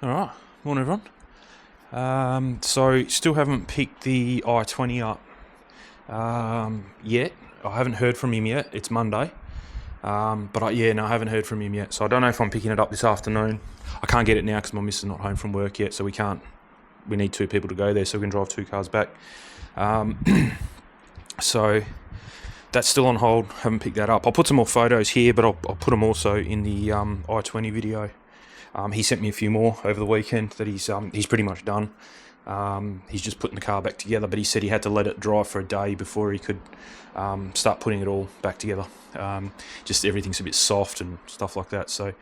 Alright, morning everyone. So still haven't picked the I-20 up yet. I haven't heard from him yet. It's Monday. I haven't heard from him yet. So I don't know if I'm picking it up this afternoon. I can't get it now because my missus is not home from work yet, so we need two people to go there so we can drive two cars back. So that's still on hold. Haven't picked that up. I'll put some more photos here, but I'll put them also in the I-20 video. He sent me a few more over the weekend that he's pretty much done. He's just putting the car back together, but he said he had to let it dry for a day before he could start putting it all back together. Just everything's a bit soft and stuff like that. So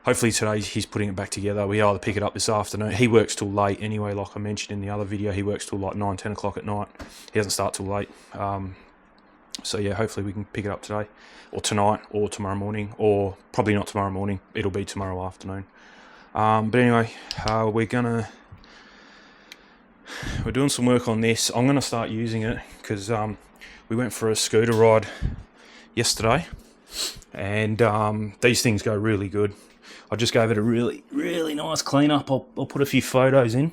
hopefully today he's putting it back together. We either pick it up this afternoon. He works till late anyway, like I mentioned in the other video. He works till like 9, 10 o'clock at night. He doesn't start till late. So yeah, hopefully we can pick it up today or tonight or tomorrow morning, or probably not tomorrow morning. It'll be tomorrow afternoon. But anyway, we're doing some work on this. I'm gonna start using it because we went for a scooter ride yesterday, and these things go really good. I just gave it a really nice clean up. I'll put a few photos in.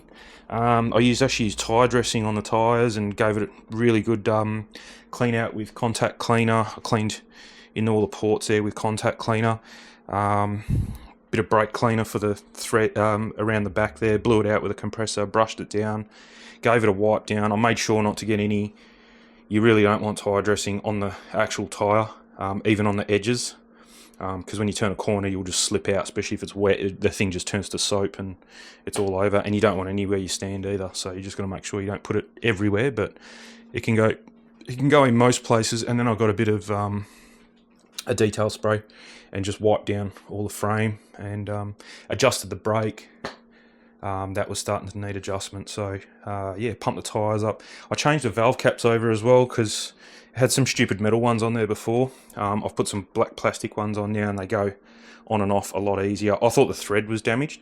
I actually used tyre dressing on the tyres and gave it a really good clean out with contact cleaner. I cleaned in all the ports there with contact cleaner. Bit of brake cleaner for the thread around the back there. Blew it out with a compressor, brushed it down, gave it a wipe down. I made sure not to get any. You really don't want tyre dressing on the actual tyre, even on the edges, because when you turn a corner you'll just slip out, especially if it's wet. The thing just turns to soap and it's all over, and you don't want anywhere you stand either. So you just got to make sure you don't put it everywhere, but it can go in most places. And then I've got a bit of a detail spray and just wiped down all the frame and adjusted the brake. That was starting to need adjustment, so pumped the tyres up. I changed the valve caps over as well because it had some stupid metal ones on there before. I've put some black plastic ones on now and they go on and off a lot easier. I thought the thread was damaged,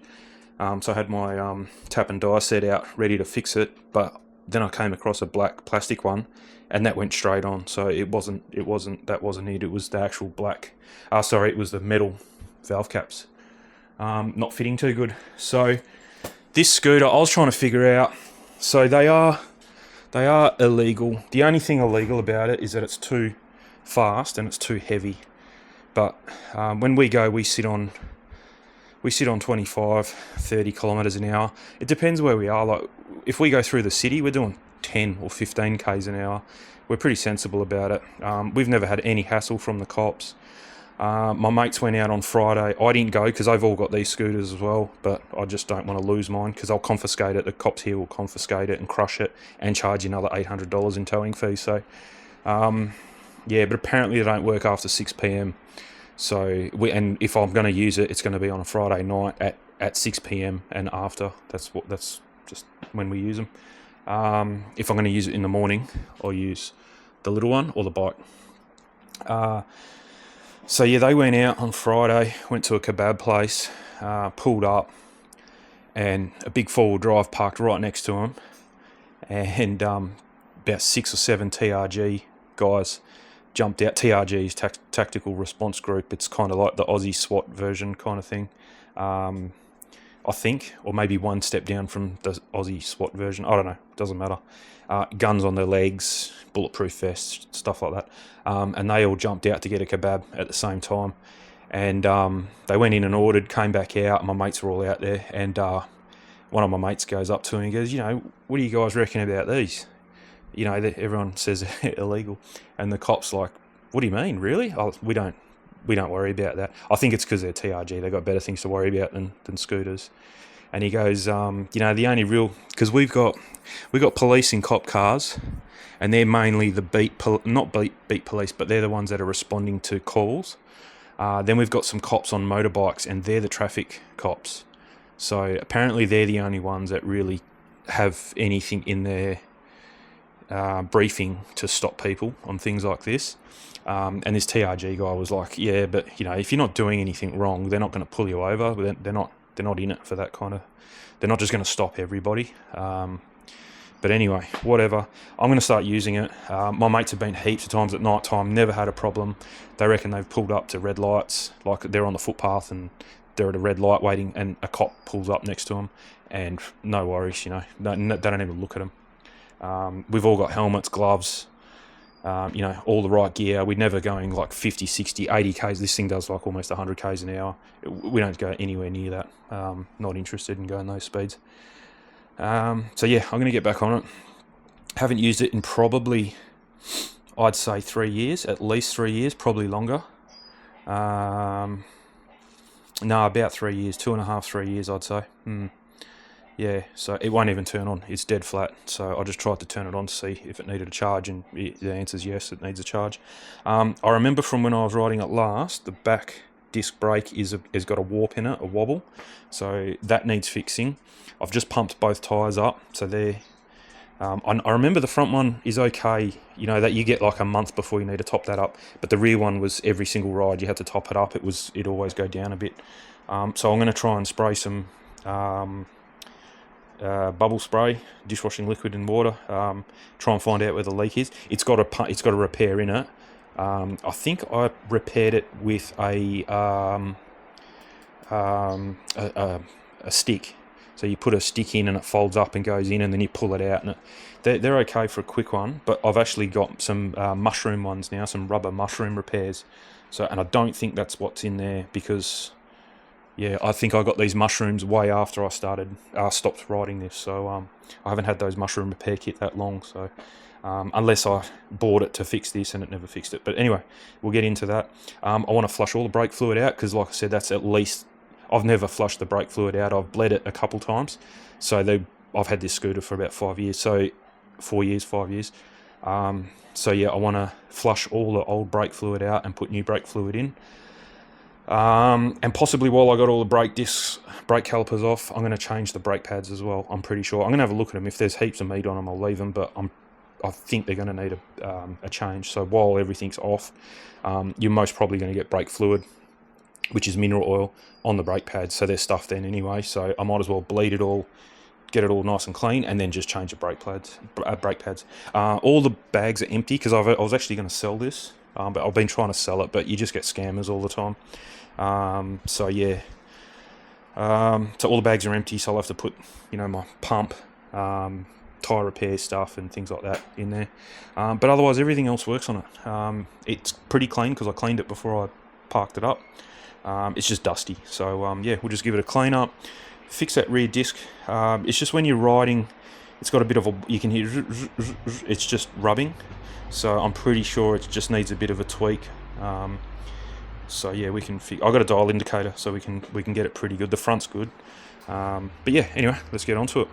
so I had my tap and die set out ready to fix it, but then I came across a black plastic one and that went straight on. So that wasn't it. It was the actual black. It was the metal valve caps not fitting too good. So this scooter, I was trying to figure out. So they are illegal. The only thing illegal about it is that it's too fast and it's too heavy. But when we go, we sit on 25, 30 kilometers an hour. It depends where we are. Like if we go through the city, we're doing 10 or 15 k's an hour. We're pretty sensible about it. We've never had any hassle from the cops. My mates went out on Friday. I didn't go because they've all got these scooters as well, but I just don't want to lose mine because I'll confiscate it. The cops here will confiscate it and crush it and charge you another $800 in towing fees. So but apparently they don't work after 6 p.m. So and if I'm going to use it, it's going to be on a Friday night at 6 p.m. and after. That's just when we use them. If I'm going to use it in the morning, I'll use the little one or the bike. They went out on Friday, went to a kebab place, pulled up, and a big four-wheel drive parked right next to them, and about 6 or 7 TRG guys jumped out. TRG's Tactical Response Group. It's kind of like the Aussie SWAT version kind of thing, I think, or maybe one step down from the Aussie SWAT version. I don't know. Doesn't matter. Guns on their legs, bulletproof vests, stuff like that. And they all jumped out to get a kebab at the same time. And they went in and ordered, came back out. My mates were all out there. And one of my mates goes up to him and goes, what do you guys reckon about these? Everyone says they're illegal. And the cop's like, what do you mean, really? Oh, we don't worry about that. I think it's because they're TRG. They've got better things to worry about than scooters. And he goes, the only real, because we've got police in cop cars, and they're mainly the not beat police, but they're the ones that are responding to calls. Then we've got some cops on motorbikes, and they're the traffic cops. So apparently they're the only ones that really have anything in their briefing to stop people on things like this. And this TRG guy was like, yeah, but if you're not doing anything wrong, they're not going to pull you over. They're not in it for that kind of. They're not just going to stop everybody. But anyway, whatever. I'm going to start using it. My mates have been heaps of times at night time, never had a problem. They reckon they've pulled up to red lights, like they're on the footpath, and they're at a red light waiting, and a cop pulls up next to them, and no worries, you know, they don't even look at them. We've all got helmets, gloves, you know, all the right gear. We're never going like 50, 60, 80 Ks. This thing does like almost 100 Ks an hour. We don't go anywhere near that. Not interested in going those speeds. So yeah, I'm going to get back on it. Haven't used it in probably, I'd say 3 years, at least 3 years, probably longer. No, about 3 years, 2.5, 3 years, I'd say. Yeah, so it won't even turn on. It's dead flat. So I just tried to turn it on to see if it needed a charge, and the answer is yes, it needs a charge. I remember from when I was riding it last, the back disc brake has got a warp in it, a wobble. So that needs fixing. I've just pumped both tyres up, so they're... I remember the front one is okay, you know, that you get like a month before you need to top that up, but the rear one was every single ride you had to top it up. It'd always go down a bit. So I'm going to try and spray some bubble spray, dishwashing liquid and water, try and find out where the leak is. It's got a repair in it. I think I repaired it with a stick. So you put a stick in and it folds up and goes in, and then you pull it out. And they're okay for a quick one, but I've actually got some mushroom ones now, some rubber mushroom repairs. So, and I don't think that's what's in there, because, yeah, I think I got these mushrooms way after I stopped riding this. So I haven't had those mushroom repair kit that long. So unless I bought it to fix this and it never fixed it. But anyway, we'll get into that. I want to flush all the brake fluid out, because, like I said, that's at least... I've never flushed the brake fluid out. I've bled it a couple times. So I've had this scooter for about 5 years. So 4 years, 5 years. So yeah, I want to flush all the old brake fluid out and put new brake fluid in. And possibly while I got all the brake discs, brake calipers off, I'm going to change the brake pads as well. I'm pretty sure. I'm going to have a look at them. If there's heaps of meat on them, I'll leave them. But I think they're going to need a change. So while everything's off, you're most probably going to get brake fluid, which is mineral oil, on the brake pads. So they're stuffed then anyway. So I might as well bleed it all, get it all nice and clean, and then just change the brake pads. All the bags are empty, because I was actually going to sell this, but I've been trying to sell it, but you just get scammers all the time. So yeah. So all the bags are empty, so I'll have to put, you know, my pump, tyre repair stuff and things like that in there. But otherwise, everything else works on it. It's pretty clean, because I cleaned it before I parked it up. It's just dusty, so yeah, we'll just give it a clean up, fix that rear disc. It's just when you're riding, it's got a bit of a, you can hear, it's just rubbing, so I'm pretty sure it just needs a bit of a tweak. So yeah, we can I got a dial indicator, so we can get it pretty good. The front's good, but yeah, anyway, let's get on to it.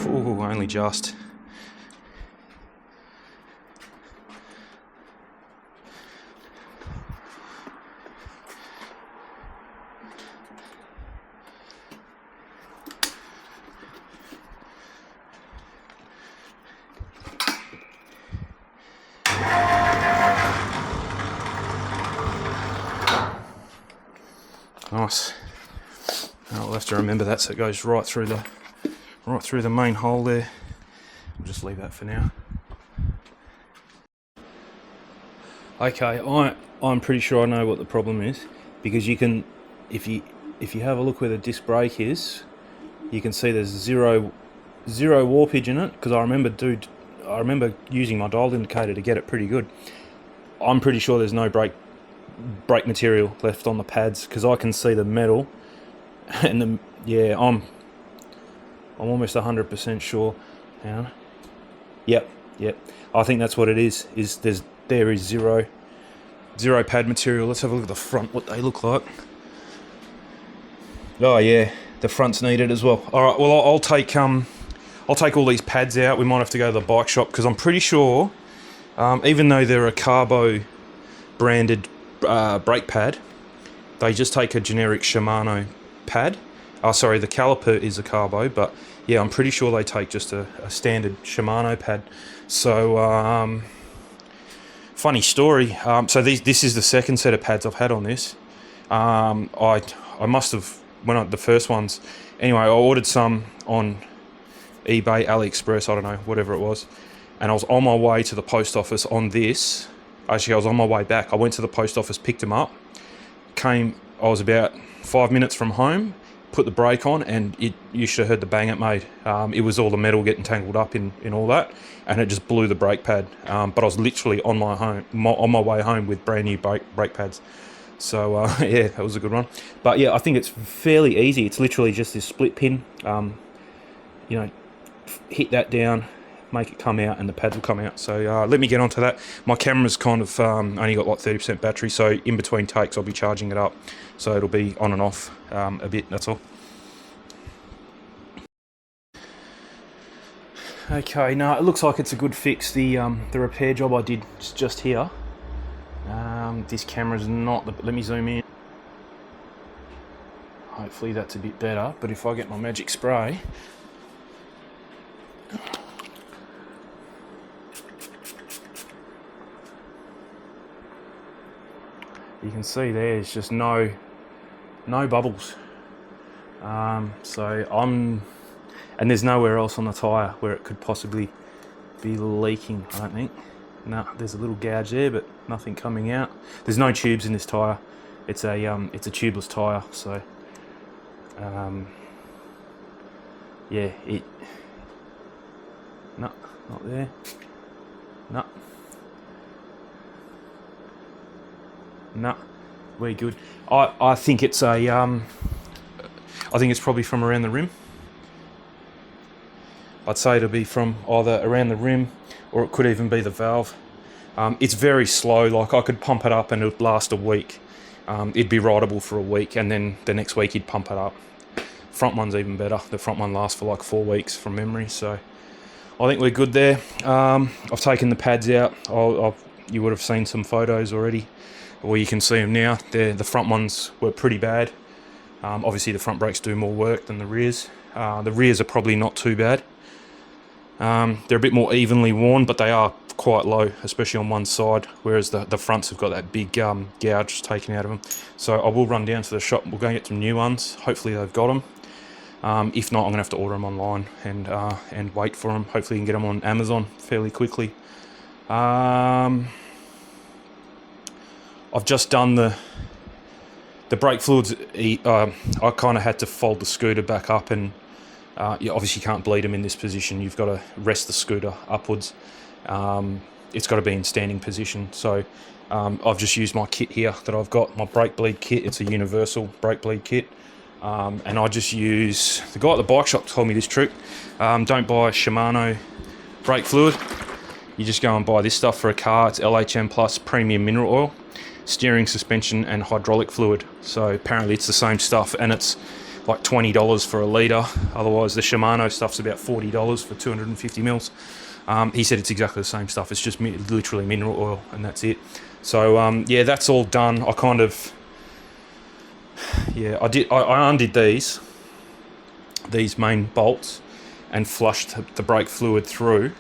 Ooh, only just. Nice. I'll have to remember that, so it goes right through the main hole there. We'll just leave that for now. Okay, I'm pretty sure I know what the problem is, because you can, if you have a look where the disc brake is, you can see there's zero warpage in it, because I remember using my dial indicator to get it pretty good. I'm pretty sure there's no brake material left on the pads, because I can see the metal, and yeah, I'm almost 100% sure. Hang on. Yep. I think that's what it is. There is zero pad material. Let's have a look at the front, what they look like. Oh yeah, the front's needed as well. All right. Well, I'll take all these pads out. We might have to go to the bike shop, because I'm pretty sure, even though they're a Carbo branded brake pad, they just take a generic Shimano pad, Oh, sorry, the caliper is a carbo, but yeah, I'm pretty sure they take just a standard Shimano pad. So, funny story. So this is the second set of pads I've had on this. I must have went on the first ones. Anyway, I ordered some on eBay, AliExpress, I don't know, whatever it was. And I was on my way to the post office on this. Actually, I was on my way back. I went to the post office, picked them up. I was about 5 minutes from home, put the brake on, and you should have heard the bang it made. It was all the metal getting tangled up in all that, and it just blew the brake pad. But I was literally on my way home with brand new brake pads. So yeah, that was a good one. But yeah, I think it's fairly easy. It's literally just this split pin. You know, hit that down, make it come out, and the pads will come out. So let me get onto that. My camera's kind of only got like 30% battery, so in between takes I'll be charging it up, so it'll be on and off a bit, that's all. Okay, now it looks like it's a good fix. The repair job I did just here. This camera's not let me zoom in. Hopefully that's a bit better, but if I get my magic spray, you can see there's just no bubbles. And there's nowhere else on the tyre where it could possibly be leaking, I don't think. No, there's a little gouge there, but nothing coming out. There's no tubes in this tyre. It's a tubeless tyre, so yeah, no, not there. No, we're good. I think it's I think it's probably from around the rim. I'd say it'll be from either around the rim, or it could even be the valve. It's very slow. Like, I could pump it up and it would last a week. It'd be rideable for a week, and then the next week you'd pump it up. Front one's even better. The front one lasts for like 4 weeks from memory, so I think we're good there. I've taken the pads out. You would have seen some photos already, or you can see them now. The front ones were pretty bad. Obviously the front brakes do more work than the rears. The rears are probably not too bad. They're a bit more evenly worn, but they are quite low, especially on one side, whereas the fronts have got that big gouge taken out of them. So I will run down to the shop. We'll go and get some new ones. Hopefully they've got them. If not, I'm gonna have to order them online and wait for them. Hopefully you can get them on Amazon fairly quickly. I've just done the brake fluids. I kind of had to fold the scooter back up, and you obviously can't bleed them in this position. You've got to rest the scooter upwards. It's got to be in standing position. So I've just used my kit here that I've got, my brake bleed kit. It's a universal brake bleed kit. And I just use, the guy at the bike shop told me this trick. Don't buy Shimano brake fluid. You just go and buy this stuff for a car. It's LHM Plus premium mineral oil, steering, suspension and hydraulic fluid. So apparently it's the same stuff, and it's like $20 for a litre. Otherwise the Shimano stuff's about $40 for 250 mils. He said it's exactly the same stuff. It's just literally mineral oil, and that's it. So yeah, that's all done. I kind of, yeah, I undid these main bolts and flushed the brake fluid through.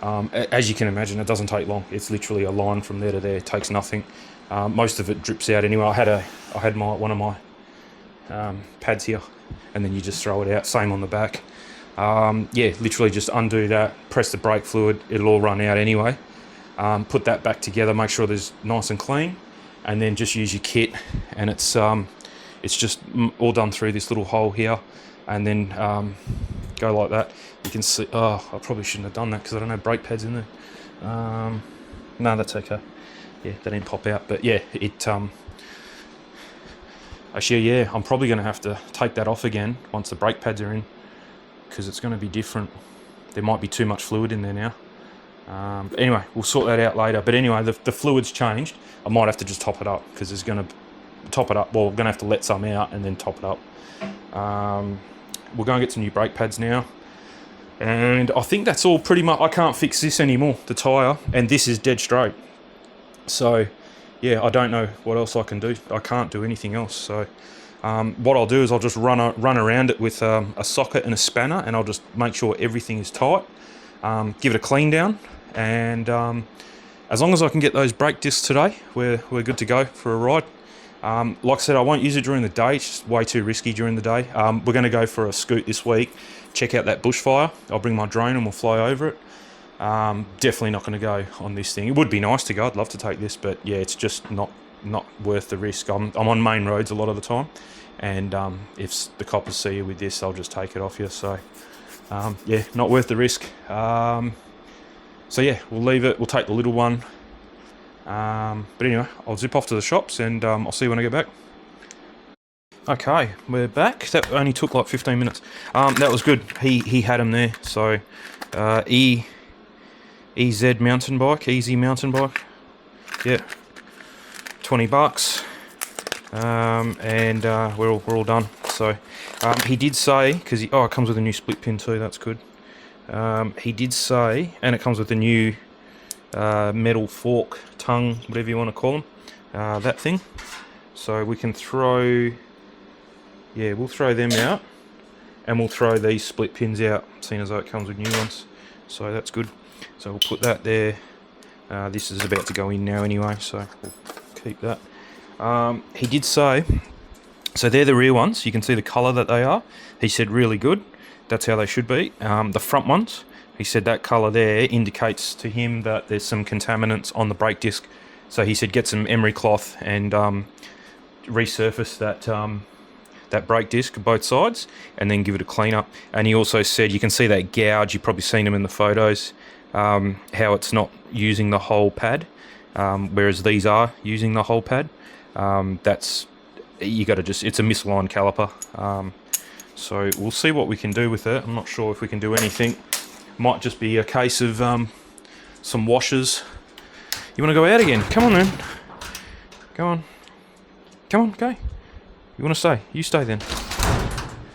As you can imagine, it doesn't take long. It's literally a line from there to there. It takes nothing. Most of it drips out anyway. I had one of my pads here, and then you just throw it out. Same on the back. Yeah, literally just undo that, press the brake fluid, it'll all run out anyway. Put that back together, make sure there's nice and clean, and then just use your kit, and it's just all done through this little hole here, and then go like that. You can see, oh, I probably shouldn't have done that because I don't have brake pads in there. No, that's okay. Yeah, they didn't pop out, but yeah, actually, yeah, I'm probably going to have to take that off again once the brake pads are in, because it's going to be different. There might be too much fluid in there now. But anyway, we'll sort that out later. But anyway, the fluid's changed. I might have to just top it up, because it's going to top it up. Well, we're going to have to let some out and then top it up. We'll go and get some new brake pads now. And I think that's all pretty much. I can't fix this anymore, the tyre, and this is dead straight. So yeah, I don't know what else I can do. I can't do anything else. So What I'll do is I'll just run around it with a socket and a spanner, and I'll just make sure everything is tight. Give it a clean down, and as long as I can get those brake discs today, we're good to go for a ride. Like I said, I won't use it during the day. It's just way too risky during the day. We're going to go for a scoot this week, check out that bushfire. I'll bring my drone and we'll fly over it. Definitely not going to go on this thing. It would be nice to go. I'd love to take this, but yeah, it's just not worth the risk. I'm on main roads a lot of the time, and if the coppers see you with this, they'll just take it off you. So yeah, not worth the risk. So yeah, we'll leave it. We'll take the little one. But anyway, I'll zip off to the shops, and I'll see you when I get back. Okay, we're back. That only took like 15 minutes. That was good. He had them there. So EZ mountain bike, easy mountain bike. Yeah, $20. And we're all done. So he did say, because it comes with a new split pin too. That's good. He did say, and it comes with a new metal fork, tongue, whatever you want to call them, that thing. So we can throw, yeah, we'll throw them out, and we'll throw these split pins out, seeing as though it comes with new ones. So that's good. So we'll put that there. This is about to go in now anyway, so we'll keep that. He did say, so they're the rear ones. You can see the colour that they are. He said really good. That's how they should be. The front ones, he said that colour there indicates to him that there's some contaminants on the brake disc. So he said get some emery cloth and resurface that brake disc both sides, and then give it a clean up. And he also said you can see that gouge. You've probably seen them in the photos. How it's not using the whole pad, whereas these are using the whole pad. That's, you got to just, it's a misaligned caliper. So we'll see what we can do with it. I'm not sure if we can do anything. Might just be a case of some washers. You want to go out again? Come on then. Go on. Come on, go. You want to stay? You stay then.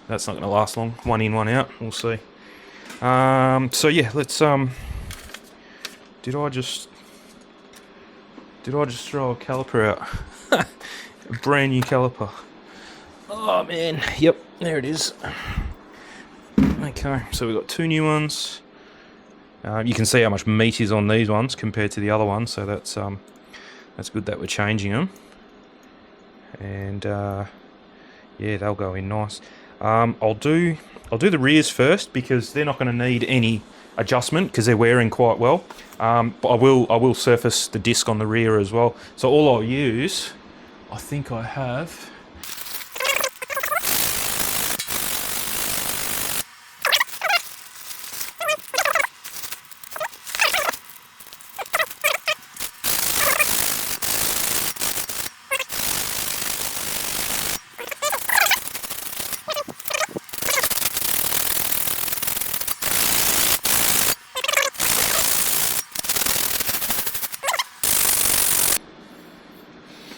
That's not going to last long. One in, one out. We'll see. So yeah, let's did I just throw a caliper out? A brand new caliper. Oh man, yep, there it is. Okay, so we've got two new ones. You can see how much meat is on these ones compared to the other ones, so that's good that we're changing them. And yeah, they'll go in nice. I'll do the rears first because they're not going to need any adjustment because they're wearing quite well. But I will surface the disc on the rear as well. So all I'll use, I think I have.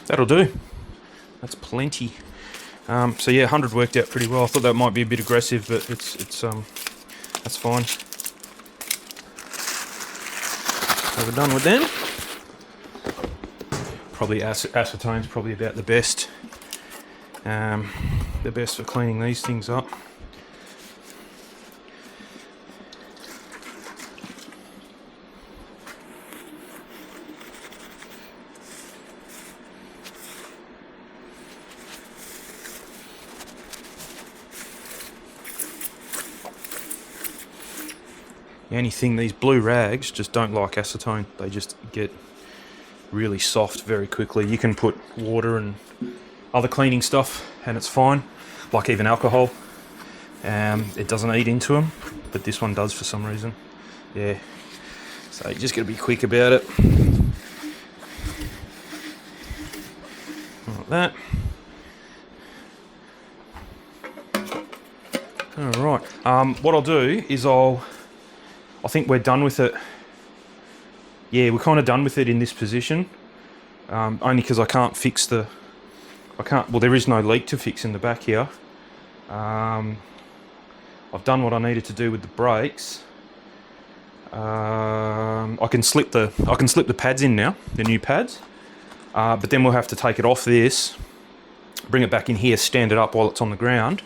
That'll do. That's plenty. So yeah, 100 worked out pretty well. I thought that might be a bit aggressive, but it's that's fine. So we're done with them. Probably acetone's probably about the best. The best for cleaning these things up. The only thing, these blue rags just don't like acetone. They just get really soft very quickly. You can put water and other cleaning stuff and it's fine, like even alcohol. It doesn't eat into them, but this one does for some reason. Yeah, so you just got to be quick about it. Like that. Alright, what I'll do is I think we're done with it. Yeah, we're kind of done with it in this position. Only because I can't fix well, there is no leak to fix in the back here. I've done what I needed to do with the brakes. I can slip the pads in now, the new pads. But then we'll have to take it off this, bring it back in here, stand it up while it's on the ground.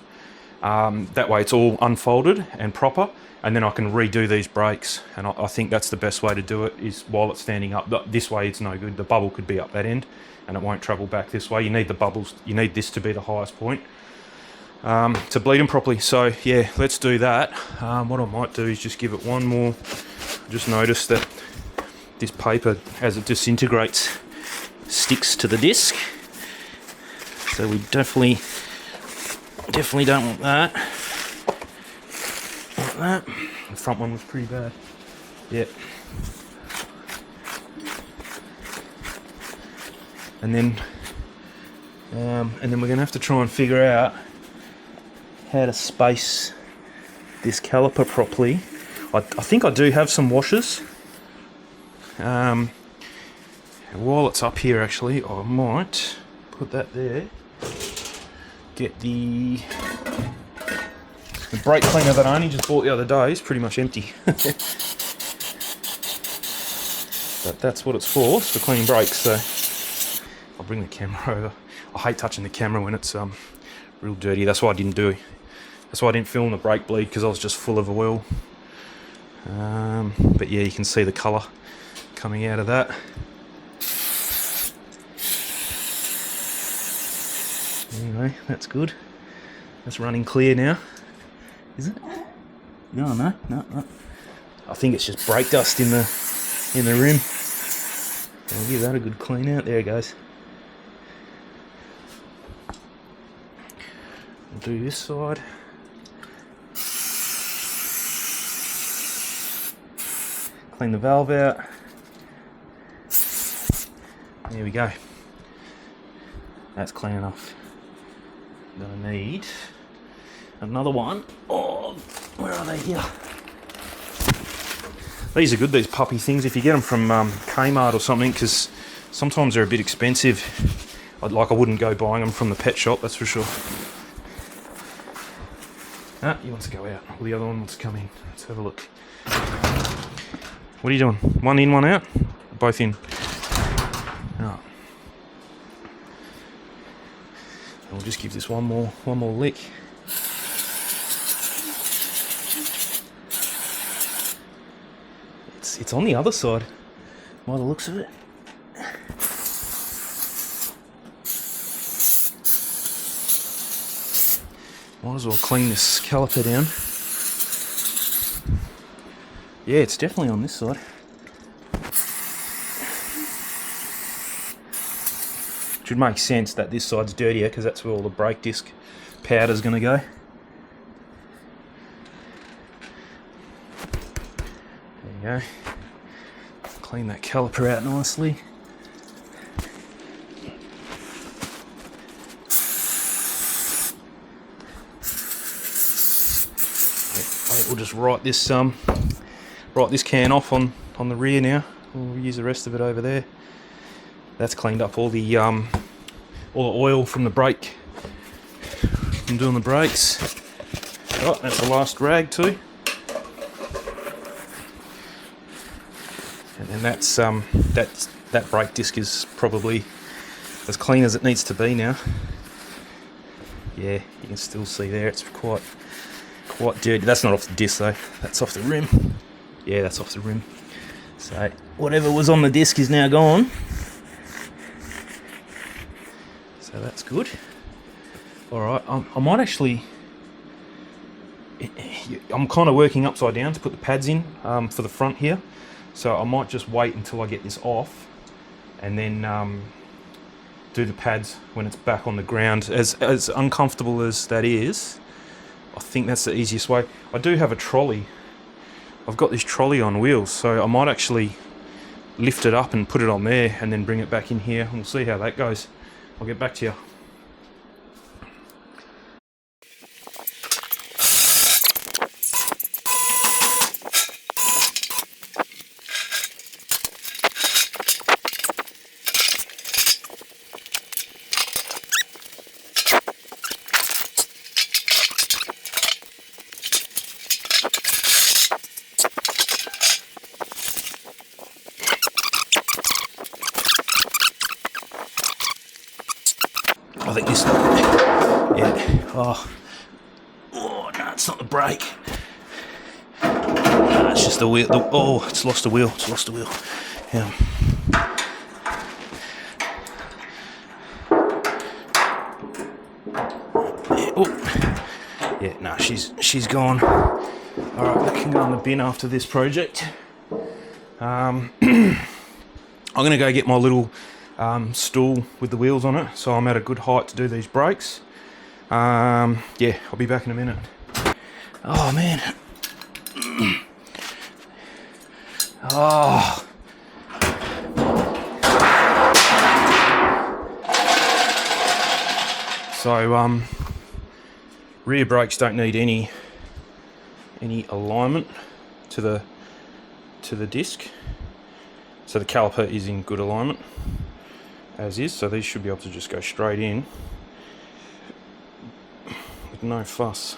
That way it's all unfolded and proper, and then I can redo these brakes. And I think that's the best way to do it, is while it's standing up. This way it's no good. The bubble could be up that end and it won't travel back this way. You need the bubbles, you need this to be the highest point to bleed them properly. So yeah, let's do that. What I might do is just give it one more. Just notice that this paper, as it disintegrates, sticks to the disc. So we definitely don't want that. Like that. The front one was pretty bad. Yep. And then we're gonna have to try and figure out how to space this caliper properly. I think I do have some washers. While it's up here, actually, I might put that there. Get the brake cleaner that I only just bought the other day is pretty much empty. But that's what it's for cleaning brakes. So I'll bring the camera over. I hate touching the camera when it's real dirty. That's why I didn't film the brake bleed, because I was just full of oil. But yeah, you can see the colour coming out of that. Anyway, that's good. That's running clear now. Is it? No. I think it's just brake dust in the rim. I'll give that a good clean out. There it goes. We'll do this side. Clean the valve out. There we go. That's clean enough. I'm gonna need another one. Oh, where are they here? These are good, these puppy things, if you get them from Kmart or something, because sometimes they're a bit expensive. I wouldn't go buying them from the pet shop, that's for sure. Ah, he wants to go out. Well, the other one wants to come in. Let's have a look. What are you doing? One in, one out? Both in? Oh. We'll just give this one more lick. It's on the other side, by the looks of it. Might as well clean this caliper down. Yeah, it's definitely on this side. Should make sense that this side's dirtier, because that's where all the brake disc powder's going to go. There you go. Clean that caliper out nicely. We'll just write this can off on the rear now. We'll use the rest of it over there. That's cleaned up all the oil from the brake, from doing the brakes. Oh, that's the last rag too. And then that brake disc is probably as clean as it needs to be now. Yeah, you can still see there it's quite dirty. That's not off the disc though, that's off the rim. Yeah, that's off the rim. So whatever was on the disc is now gone. So that's good. Alright, I might actually... I'm kind of working upside down to put the pads in for the front here. So I might just wait until I get this off and then do the pads when it's back on the ground. As uncomfortable as that is, I think that's the easiest way. I do have a trolley. I've got this trolley on wheels, so I might actually lift it up and put it on there and then bring it back in here, and we'll see how that goes. I'll get back to you. I think this, yeah, oh no, it's not the brake. No, it's just the wheel. Oh, it's lost the wheel. It's lost the wheel. Yeah. Oh, yeah. No, she's gone. All right, that can go in the bin after this project. I'm gonna go get my little stool with the wheels on it, so I'm at a good height to do these brakes. Yeah, I'll be back in a minute. Oh man. Oh. So rear brakes don't need any alignment to the disc. So the caliper is in good alignment as is, so these should be able to just go straight in with no fuss,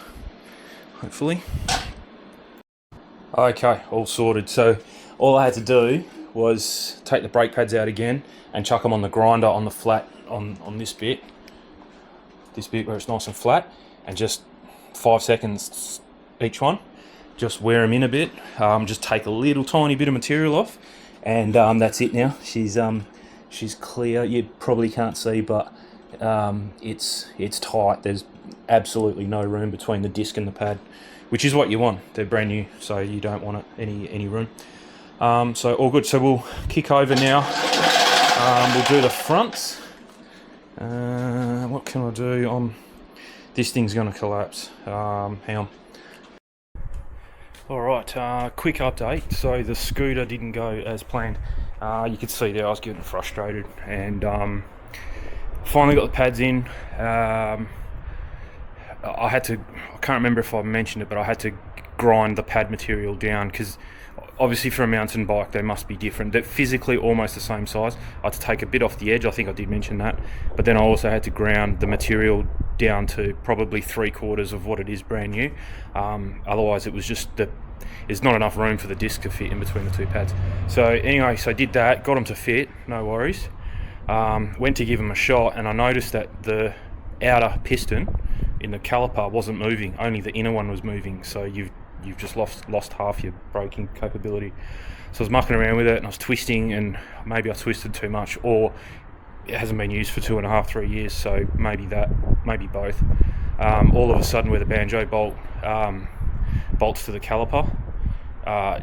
hopefully. Okay, all sorted. So all I had to do was take the brake pads out again and chuck them on the grinder on the flat on this bit where it's nice and flat, and just 5 seconds each one. Just wear them in a bit, just take a little tiny bit of material off, and that's it now. She's clear. You probably can't see, but it's tight. There's absolutely no room between the disc and the pad, which is what you want. They're brand new, so you don't want any room. So all good. So we'll kick over now. We'll do the fronts. What can I do? This thing's going to collapse. Hang on. Alright, quick update. So the scooter didn't go as planned. You could see there I was getting frustrated, and finally got the pads in. I can't remember if I mentioned it, but I had to grind the pad material down, because obviously for a mountain bike they must be different. They're physically almost the same size. I had to take a bit off the edge, I think I did mention that, but then I also had to ground the material down to probably 3/4 of what it is brand new. Otherwise it was just there's not enough room for the disc to fit in between the two pads. So anyway, so I did that, got them to fit, no worries. Went to give them a shot, and I noticed that the outer piston in the caliper wasn't moving, only the inner one was moving. So you've just lost half your braking capability. So I was mucking around with it, and I was twisting, and maybe I twisted too much, or it hasn't been used for 2.5-3 years, so maybe both. All of a sudden, where the banjo bolts to the caliper,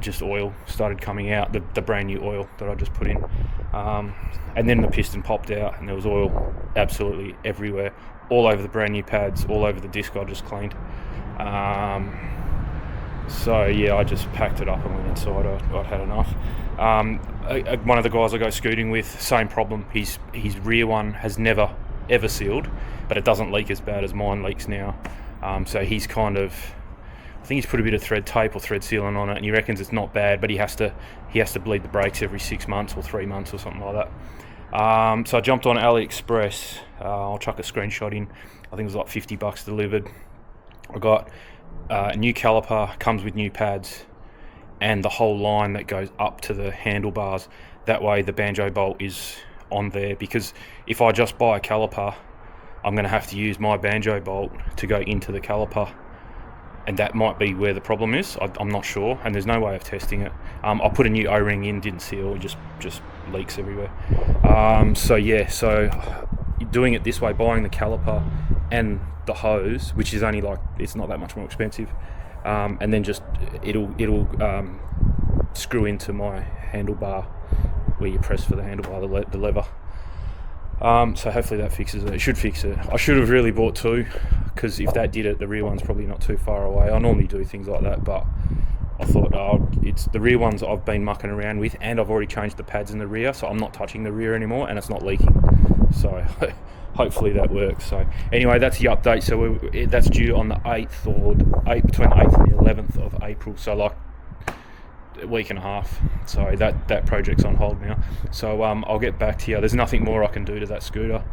just oil started coming out, the brand new oil that I just put in, and then the piston popped out, and there was oil absolutely everywhere, all over the brand new pads, all over the disc I just cleaned. So yeah, I just packed it up and went inside. I'd had enough. One of the guys I go scooting with, same problem. His rear one has never ever sealed, but it doesn't leak as bad as mine leaks now. So he's kind of, I think he's put a bit of thread tape or thread sealant on it, and he reckons it's not bad, but he has to bleed the brakes every 6 months or 3 months or something like that. So I jumped on AliExpress. I'll chuck a screenshot in. I think it was like $50 delivered. I got a new caliper, comes with new pads, and the whole line that goes up to the handlebars. That way the banjo bolt is on there, because if I just buy a caliper, I'm going to have to use my banjo bolt to go into the caliper, and that might be where the problem is. I'm not sure, and there's no way of testing it. I put a new O-ring in, didn't seal, it just leaks everywhere. So yeah, so doing it this way, buying the caliper and the hose, which is only like, it's not that much more expensive, and then just it'll screw into my handlebar where you press for the handlebar, the lever. So hopefully that fixes it. It should fix it. I should have really bought two, because if that did it, the rear one's probably not too far away. I normally do things like that, but I thought, it's the rear ones I've been mucking around with, and I've already changed the pads in the rear, so I'm not touching the rear anymore, and it's not leaking. So hopefully that works. So anyway, that's the update. So that's due on the 8th, or between the 8th and the 11th of April. So like a week and a half. So that project's on hold now. So I'll get back to you. There's nothing more I can do to that scooter.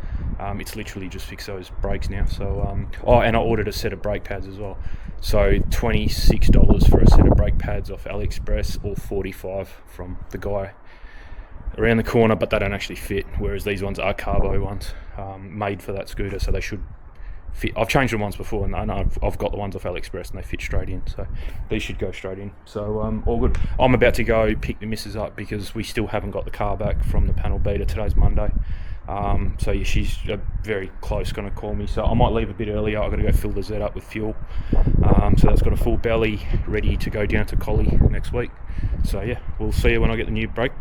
It's literally just fix those brakes now. So and I ordered a set of brake pads as well. So $26 for a set of brake pads off AliExpress, or $45 from the guy around the corner, but they don't actually fit, whereas these ones are carbo ones, made for that scooter, so they should fit. I've changed them once before, and I've got the ones off AliExpress, and they fit straight in, so these should go straight in. So all good. I'm about to go pick the missus up because we still haven't got the car back from the panel beater. Today's Monday. So yeah, she's very close, going to call me, so I might leave a bit earlier. I've got to go fill the Z up with fuel, so that's got a full belly ready to go down to Collie next week. So yeah, we'll see you when I get the new brake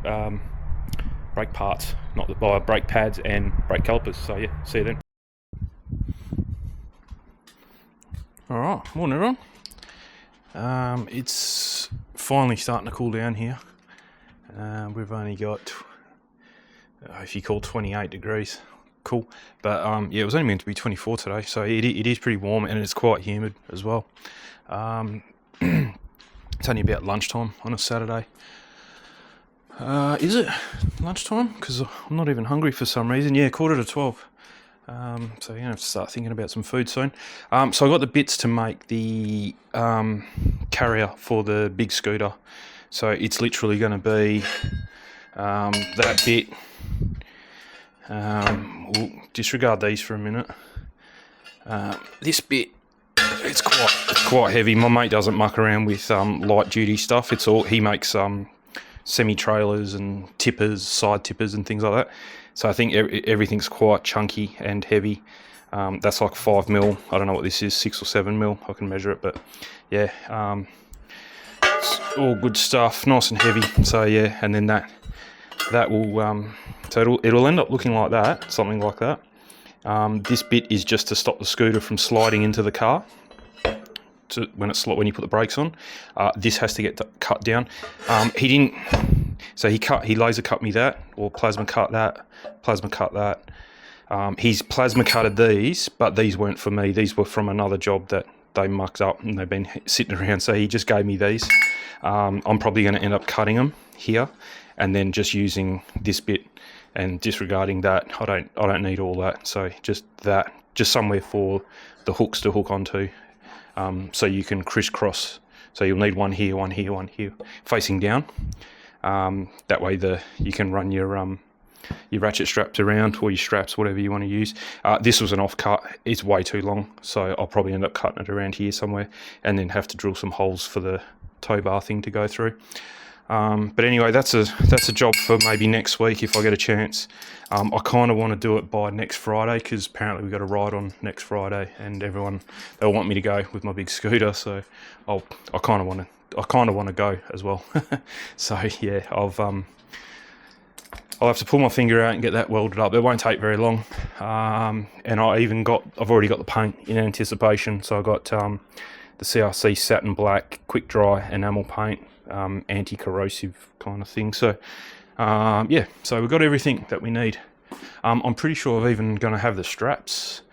parts, not the brake pads and brake calipers. So yeah, see you then. Alright, morning everyone. It's finally starting to cool down here. We've only got, if you call 28 degrees, cool. But yeah, it was only meant to be 24 today, so it is pretty warm, and it's quite humid as well. It's only about lunchtime on a Saturday. Is it lunchtime? Because I'm not even hungry for some reason. Yeah, 11:45. So you're gonna have to start thinking about some food soon. So I got the bits to make the carrier for the big scooter. So it's literally going to be that bit. We'll disregard these for a minute. This bit, it's quite heavy. My mate doesn't muck around with light duty stuff. It's all he makes semi-trailers and tippers, side tippers and things like that. So I think everything's quite chunky and heavy. That's like 5mm. I don't know what this is, 6 or 7mm. I can measure it, but yeah, it's all good stuff, nice and heavy. So yeah, and then that will so it'll end up looking like that, something like that. This bit is just to stop the scooter from sliding into the car. When you put the brakes on, this has to get cut down. He didn't, so he laser cut me that, or plasma cut that. He's plasma cutted these, but these weren't for me. These were from another job that they mucked up, and they've been sitting around. So he just gave me these. I'm probably going to end up cutting them here, and then just using this bit and disregarding that. I don't need all that. So just somewhere for the hooks to hook onto. So you can crisscross. So you'll need one here, facing down. That way you can run your ratchet straps around, or your straps, whatever you want to use. This was an off cut. It's way too long, so I'll probably end up cutting it around here somewhere, and then have to drill some holes for the tow bar thing to go through. But anyway, that's a job for maybe next week if I get a chance. I kind of want to do it by next Friday, because apparently we've got a ride on next Friday, and they'll want me to go with my big scooter. So I kind of want to go as well. So yeah, I'll have to pull my finger out and get that welded up. It won't take very long. And I've already got the paint in anticipation. So I got the CRC satin black quick dry enamel paint. Anti-corrosive kind of thing. So yeah, so we've got everything that we need. I'm pretty sure I'm even going to have the straps,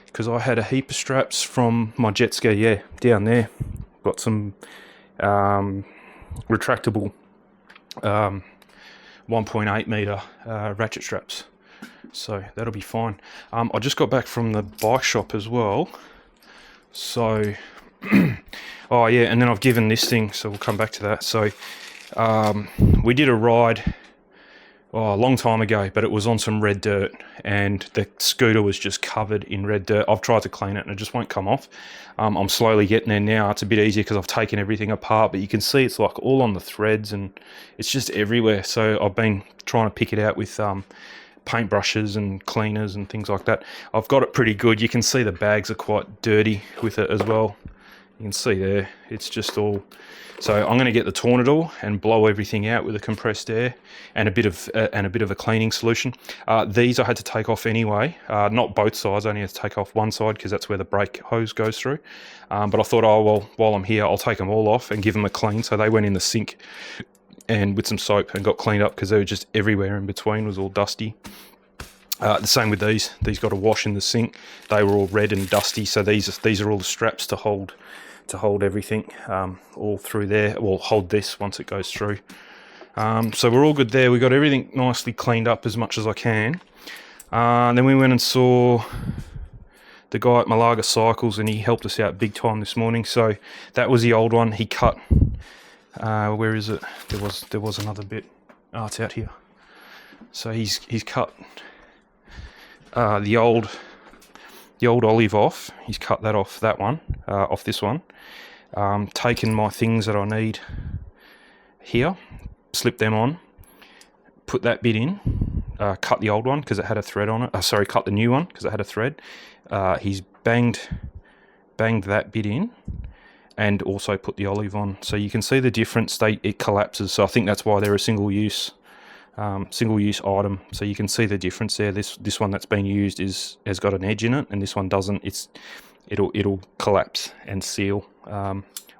because I had a heap of straps from my jet ski. Yeah, down there got some retractable 1.8 meter ratchet straps, so that'll be fine. I just got back from the bike shop as well, so oh yeah, and then I've given this thing, so we'll come back to that. So we did a ride a long time ago, but it was on some red dirt, and the scooter was just covered in red dirt. I've tried to clean it and it just won't come off. I'm slowly getting there now. It's a bit easier because I've taken everything apart, but you can see it's like all on the threads and it's just everywhere. So I've been trying to pick it out with paintbrushes and cleaners and things like that. I've got it pretty good. You can see the bags are quite dirty with it as well. You can see there, it's just all. So I'm going to get the Tornador and blow everything out with a compressed air and a bit of a cleaning solution. These I had to take off anyway, not both sides. I only had to take off one side because that's where the brake hose goes through. But I thought, oh well, while I'm here, I'll take them all off and give them a clean. So they went in the sink and with some soap and got cleaned up because they were just everywhere in between. It was all dusty. The same with these. These got a wash in the sink. They were all red and dusty. So these are all the straps to hold everything all through there. Well, hold this once it goes through. So we're all good there. We got everything nicely cleaned up as much as I can. Then we went and saw the guy at Malaga Cycles, and he helped us out big time this morning. So that was the old one. He cut. Where is it? There was another bit. Oh, it's out here. So he's cut the old olive off. He's cut that off off this one. Taken my things that I need here, slipped them on, put that bit in, cut the old one because it had a thread on it. Sorry, cut the new one because it had a thread. He's banged that bit in, and also put the olive on. So you can see the difference. It collapses. So I think that's why they're a single use item. So you can see the difference there. This one that's been used has got an edge in it, and this one doesn't. It'll collapse and seal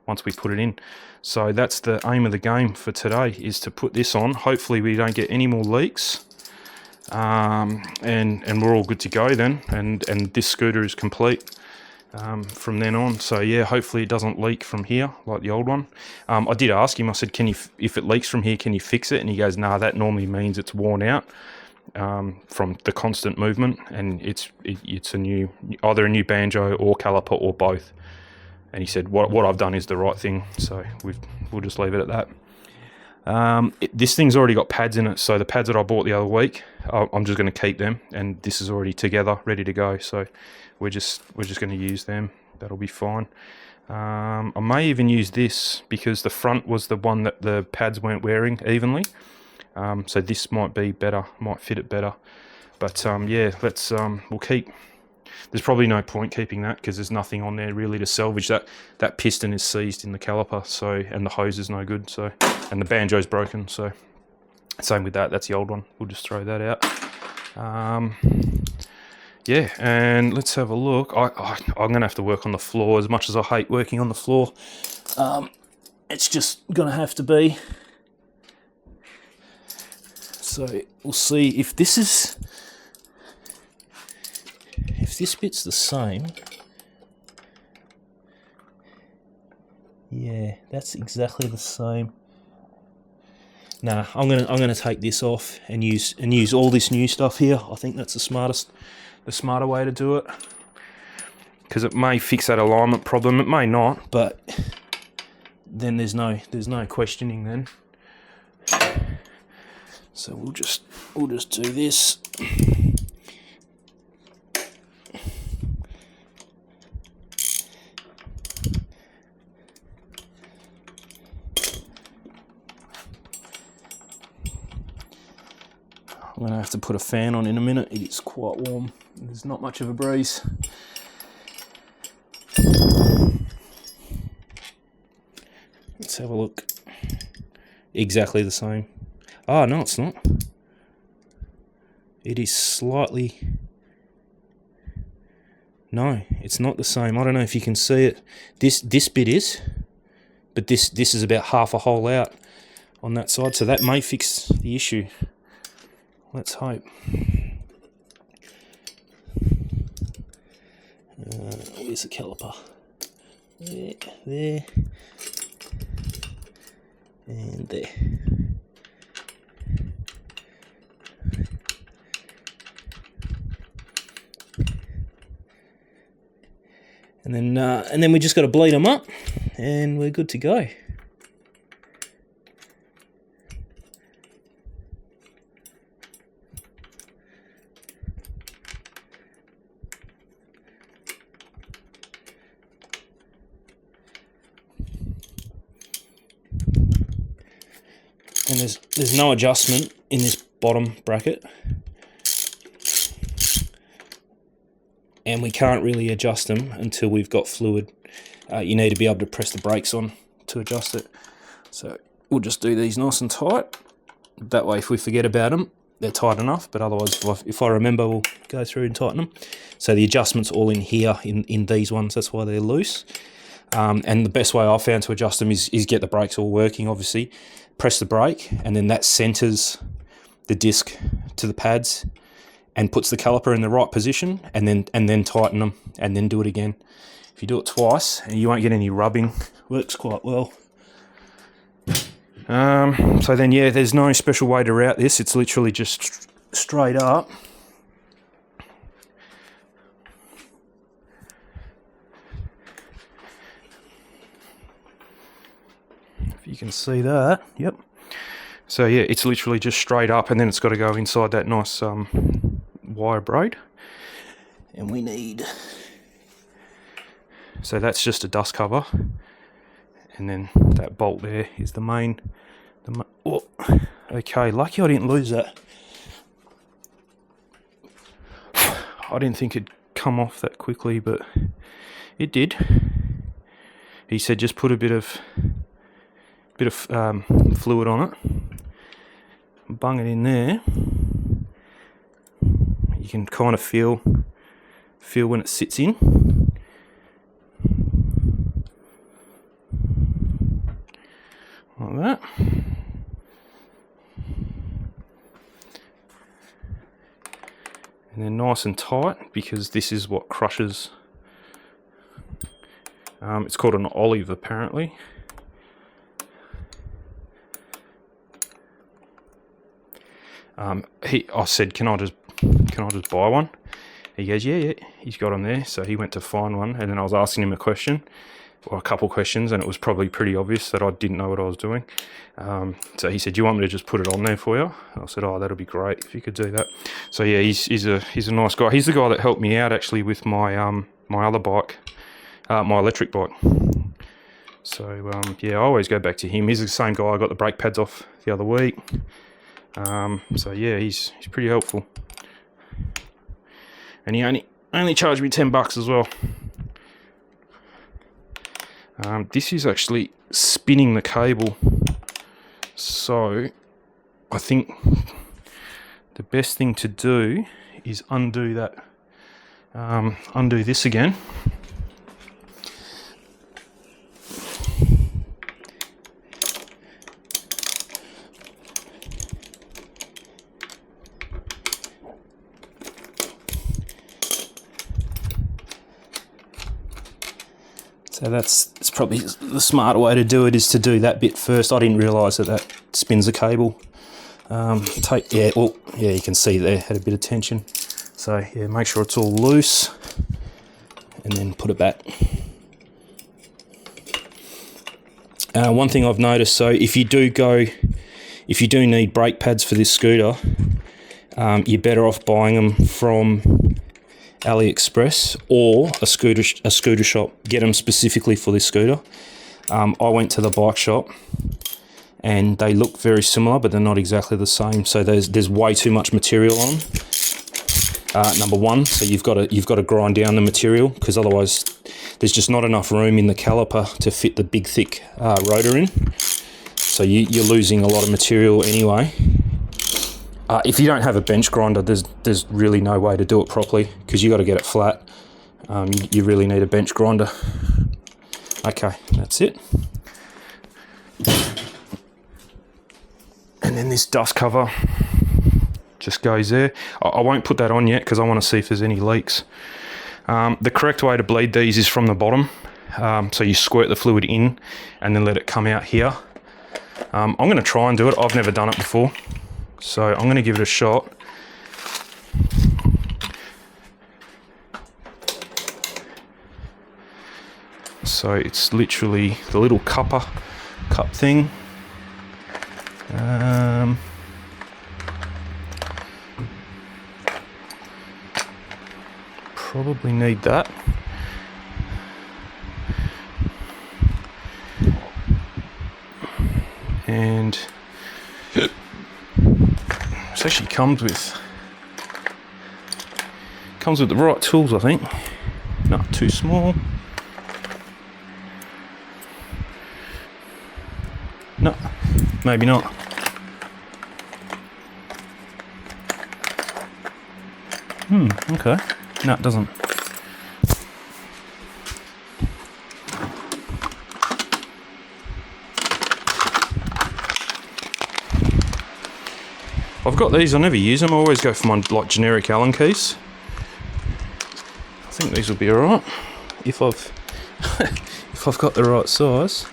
once we put it in. So that's the aim of the game for today, is to put this on. Hopefully we don't get any more leaks, and we're all good to go then, and this scooter is complete from then on. So yeah, hopefully it doesn't leak from here like the old one. I did ask him, I said, if it leaks from here, can you fix it? And he goes, nah, that normally means it's worn out from the constant movement, and it's either a new banjo or caliper or both. And he said what I've done is the right thing, so we'll just leave it at that. This thing's already got pads in it, so the pads that I bought the other week, I'm just going to keep them, and this is already together, ready to go. So we're just going to use them. That'll be fine. I may even use this because the front was the one that the pads weren't wearing evenly. So this might be better, might fit it better. But yeah, we'll keep. There's probably no point keeping that because there's nothing on there really to salvage. That piston is seized in the caliper, so, and the hose is no good, so, and the banjo's broken, so same with that. That's the old one. We'll just throw that out. Yeah, and let's have a look. I'm gonna have to work on the floor. As much as I hate working on the floor, it's just gonna have to be. So we'll see if this bit's the same. Yeah, that's exactly the same. Nah, I'm gonna take this off and use all this new stuff here. I think that's the smarter way to do it, because it may fix that alignment problem. It may not, but then there's no questioning then. So we'll just do this. I'm going to have to put a fan on in a minute. It is quite warm. There's not much of a breeze. Let's have a look. Exactly the same. Oh, no, it's not. It is slightly... No, it's not the same. I don't know if you can see it. This bit is, but this is about half a hole out on that side, so that may fix the issue. Let's hope. Where's the caliper? There, and there. And then we just got to bleed them up, and we're good to go. And there's no adjustment in this bottom bracket, and we can't really adjust them until we've got fluid. You need to be able to press the brakes on to adjust it. So we'll just do these nice and tight. That way, if we forget about them, they're tight enough. But otherwise, if I remember, we'll go through and tighten them. So the adjustment's all in here, in these ones. That's why they're loose. And the best way I've found to adjust them is get the brakes all working, obviously. Press the brake, and then that centers the disc to the pads and puts the caliper in the right position, and then tighten them, and then do it again. If you do it twice, you won't get any rubbing. Works quite well. So then, yeah, there's no special way to route this. It's literally just straight up. If you can see that, yep. So yeah, it's literally just straight up, and then it's got to go inside that nice wire braid. And we need, so that's just a dust cover, and then that bolt there is the main. Oh, okay, lucky I didn't lose that. I didn't think it'd come off that quickly, but it did. He said just put a bit of fluid on it, bung it in there. You can kind of feel when it sits in. Like that. And then nice and tight, because this is what crushes. It's called an olive apparently. I said, can I just buy one? He goes, yeah, he's got them there. So he went to find one, and then I was asking him a couple questions, and it was probably pretty obvious that I didn't know what I was doing. So he said, do you want me to just put it on there for you? I said, oh, that'll be great if you could do that. So yeah, he's a nice guy. He's the guy that helped me out actually with my my other bike, my electric bike. So yeah, I always go back to him. He's the same guy I got the brake pads off the other week. So yeah, he's pretty helpful, and he only charged me $10 as well. This is actually spinning the cable, so I think the best thing to do is undo that, undo this again. So it's probably the smarter way to do it, is to do that bit first. I didn't realise that spins the cable. Yeah, you can see there had a bit of tension. So yeah, make sure it's all loose, and then put it back. One thing I've noticed, so if you do need brake pads for this scooter, you're better off buying them from AliExpress or a scooter shop. Get them specifically for this scooter. I went to the bike shop, and they look very similar, but they're not exactly the same. So there's way too much material on them. Number one, so you've got to grind down the material, because otherwise there's just not enough room in the caliper to fit the big thick rotor in. So you're losing a lot of material anyway. If you don't have a bench grinder, there's really no way to do it properly, because you got to get it flat. You really need a bench grinder. Okay, that's it. And then this dust cover just goes there. I won't put that on yet, because I want to see if there's any leaks. The correct way to bleed these is from the bottom. So you squirt the fluid in and then let it come out here. I'm going to try and do it. I've never done it before, so I'm going to give it a shot. So it's literally the little cup thing. Probably need that. And it actually comes with the right tools, I think. Not too small. No, maybe not. Okay. No, it doesn't. I've got these, I never use them. I always go for my generic Allen keys. I think these will be alright if I've got the right size.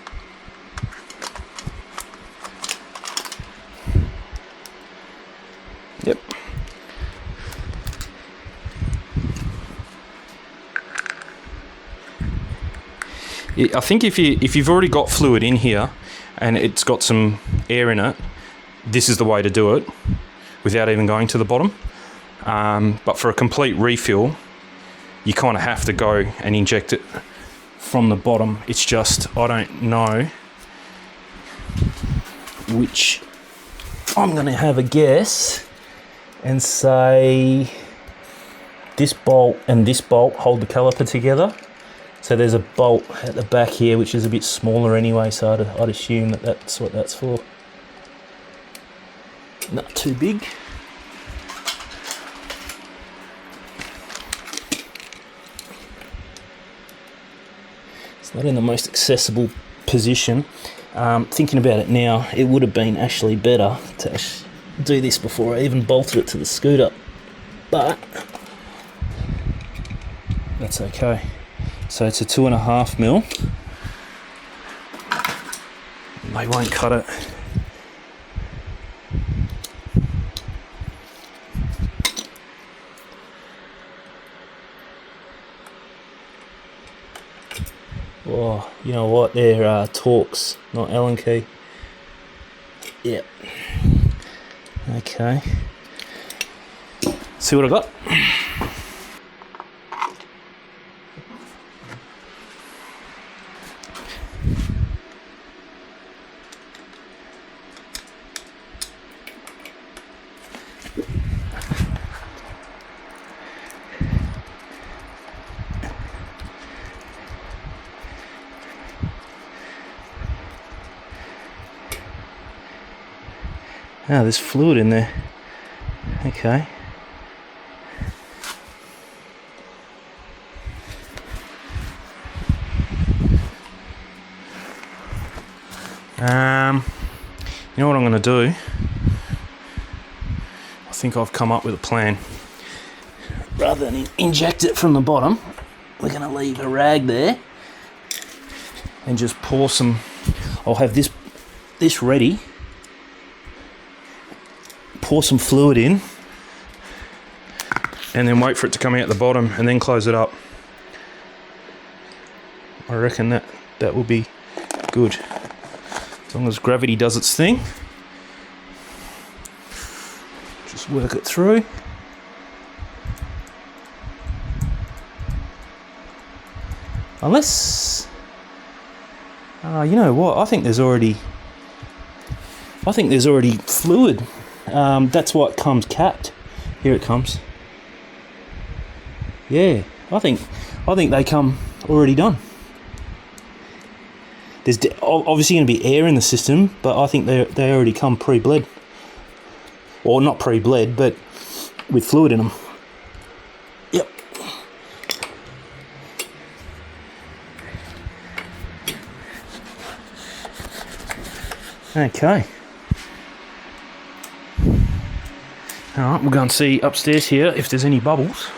Yep. I think if you've already got fluid in here and it's got some air in it, this is the way to do it without even going to the bottom. But for a complete refill, you kind of have to go and inject it from the bottom. It's just, I don't know which. I'm going to have a guess and say this bolt and this bolt hold the caliper together. So there's a bolt at the back here which is a bit smaller anyway, so I'd assume that that's what that's for. Not too big. It's not in the most accessible position. Thinking about it now, it would have been actually better to do this before I even bolted it to the scooter, but that's okay. So it's a 2.5mm. They won't cut it. Oh, you know what? They're Torx, not Allen key. Yep. Okay. See what I got? Ah, there's fluid in there. Okay. You know what I'm going to do? I think I've come up with a plan. Rather than inject it from the bottom, we're going to leave a rag there and just pour some. I'll have this ready. Pour some fluid in and then wait for it to come out the bottom and then close it up. I reckon that will be good. As long as gravity does its thing. Just work it through. Unless, you know what, I think there's already fluid. That's why it comes capped. Here it comes. Yeah, I think they come already done. There's obviously going to be air in the system, but I think they already come pre-bled. Or not pre-bled, but with fluid in them. Yep. Okay. Alright, we'll go and see upstairs here if there's any bubbles.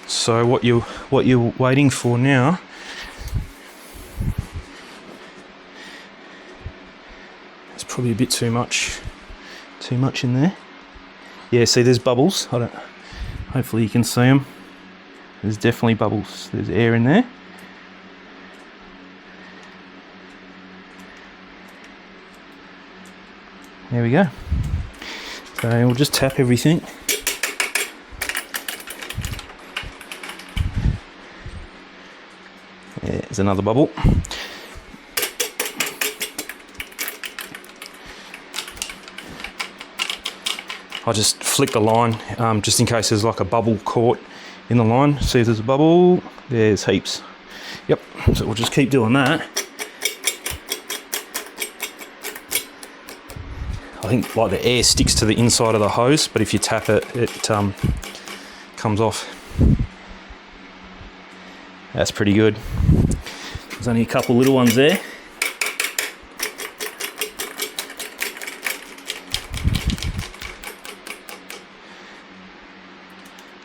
So what you're waiting for now is probably a bit too much in there. Yeah, see there's bubbles. Hopefully you can see them. There's definitely bubbles. There's air in there. There we go. So we'll just tap everything. There's another bubble. I'll just flick the line just in case there's like a bubble caught in the line. See if there's a bubble. There's heaps. Yep, so we'll just keep doing that. I think like the air sticks to the inside of the hose, but if you tap it, it comes off. That's pretty good. There's only a couple little ones there.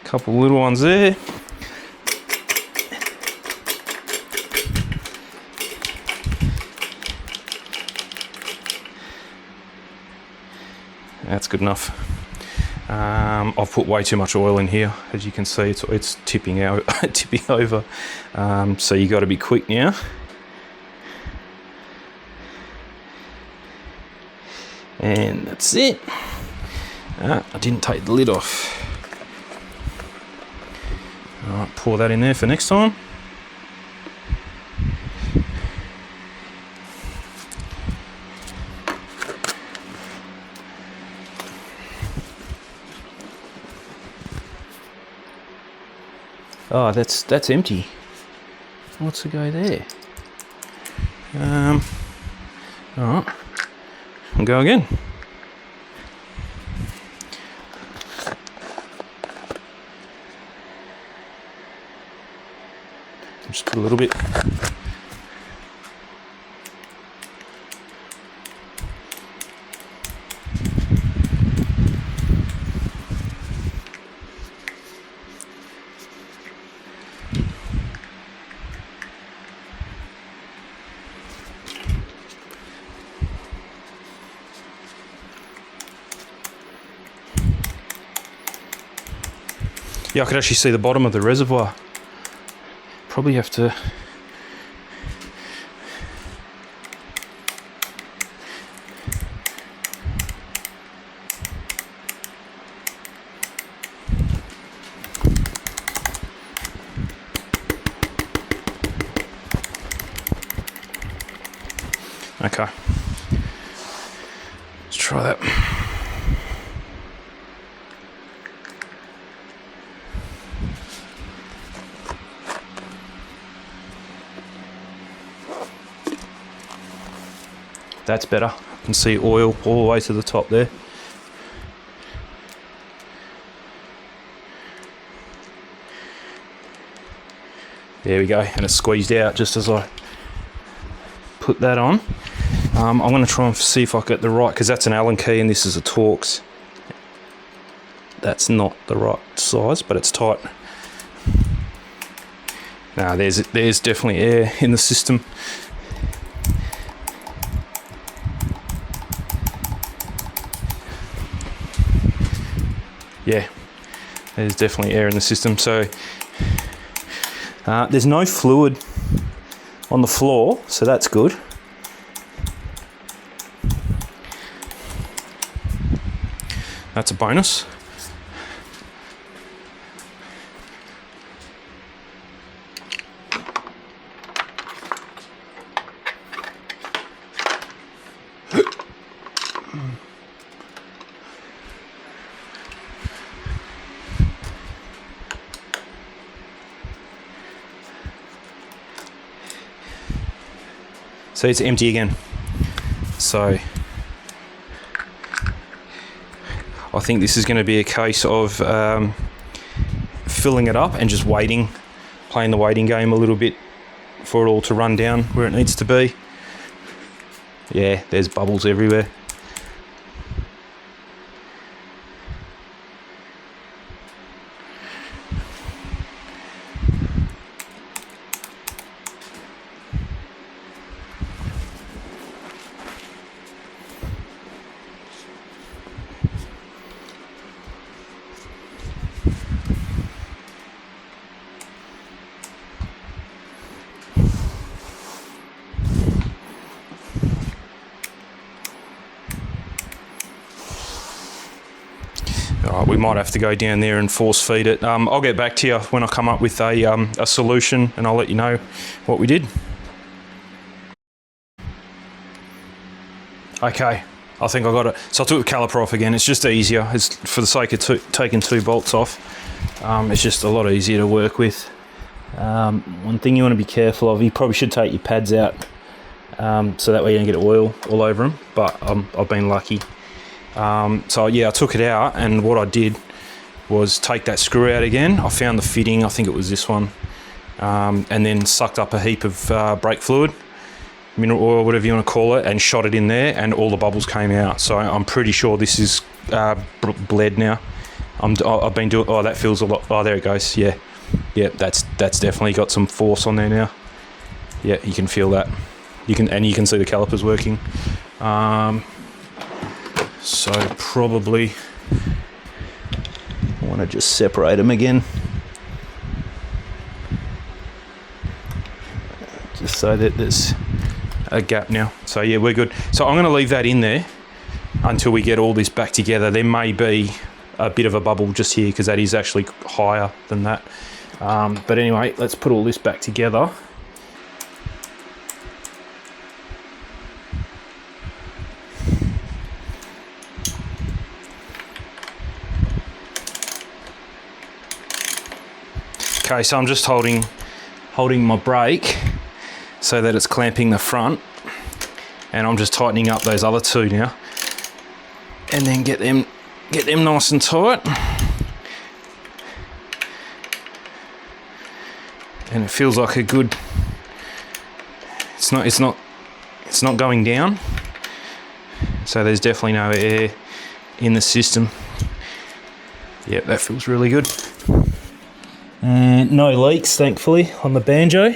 Couple little ones there. That's good enough. I've put way too much oil in here. As you can see, it's tipping out, tipping over. So you got to be quick now. And that's it. I didn't take the lid off. Alright, pour that in there for next time. Oh, that's empty. What's the go there? Alright. I'll go again. Just put a little bit. Yeah, I could actually see the bottom of the reservoir. Probably have to... Okay. Let's try that. That's better. I can see oil all the way to the top there. There we go, and it's squeezed out just as I put that on. I'm going to try and see if I get the right, because that's an Allen key and this is a Torx. That's not the right size, but it's tight. Now there's definitely air in the system. Yeah, there's definitely air in the system. So there's no fluid on the floor, so that's good. That's a bonus. So it's empty again. So I think this is going to be a case of filling it up and just waiting, playing the waiting game a little bit for it all to run down where it needs to be. Yeah, there's bubbles everywhere. We might have to go down there and force feed it. I'll get back to you when I come up with a solution, and I'll let you know what we did. Okay, I think I got it. So I took the caliper off again. It's just easier. It's for the sake of taking 2 bolts off. It's just a lot easier to work with. One thing you want to be careful of, you probably should take your pads out, so that way you don't get oil all over them. But I've been lucky. So yeah, I took it out, and what I did was take that screw out again. I found the fitting, I think it was this one, and then sucked up a heap of brake fluid, mineral oil, whatever you want to call it, and shot it in there, and all the bubbles came out. So I'm pretty sure this is bled now. I've been doing. Oh, that feels a lot. Oh, there it goes. Yeah, that's definitely got some force on there now. Yeah, you can feel that. You can see the calipers working. So probably I want to just separate them again, just so that there's a gap now. So yeah, we're good. So I'm going to leave that in there until we get all this back together. There may be a bit of a bubble just here because that is actually higher than that. But anyway, let's put all this back together. Okay, so I'm just holding my brake so that it's clamping the front, and I'm just tightening up those other two now, and then get them nice and tight. And it feels like a good. It's not going down. So there's definitely no air in the system. Yep, that feels really good. And no leaks, thankfully, on the banjo.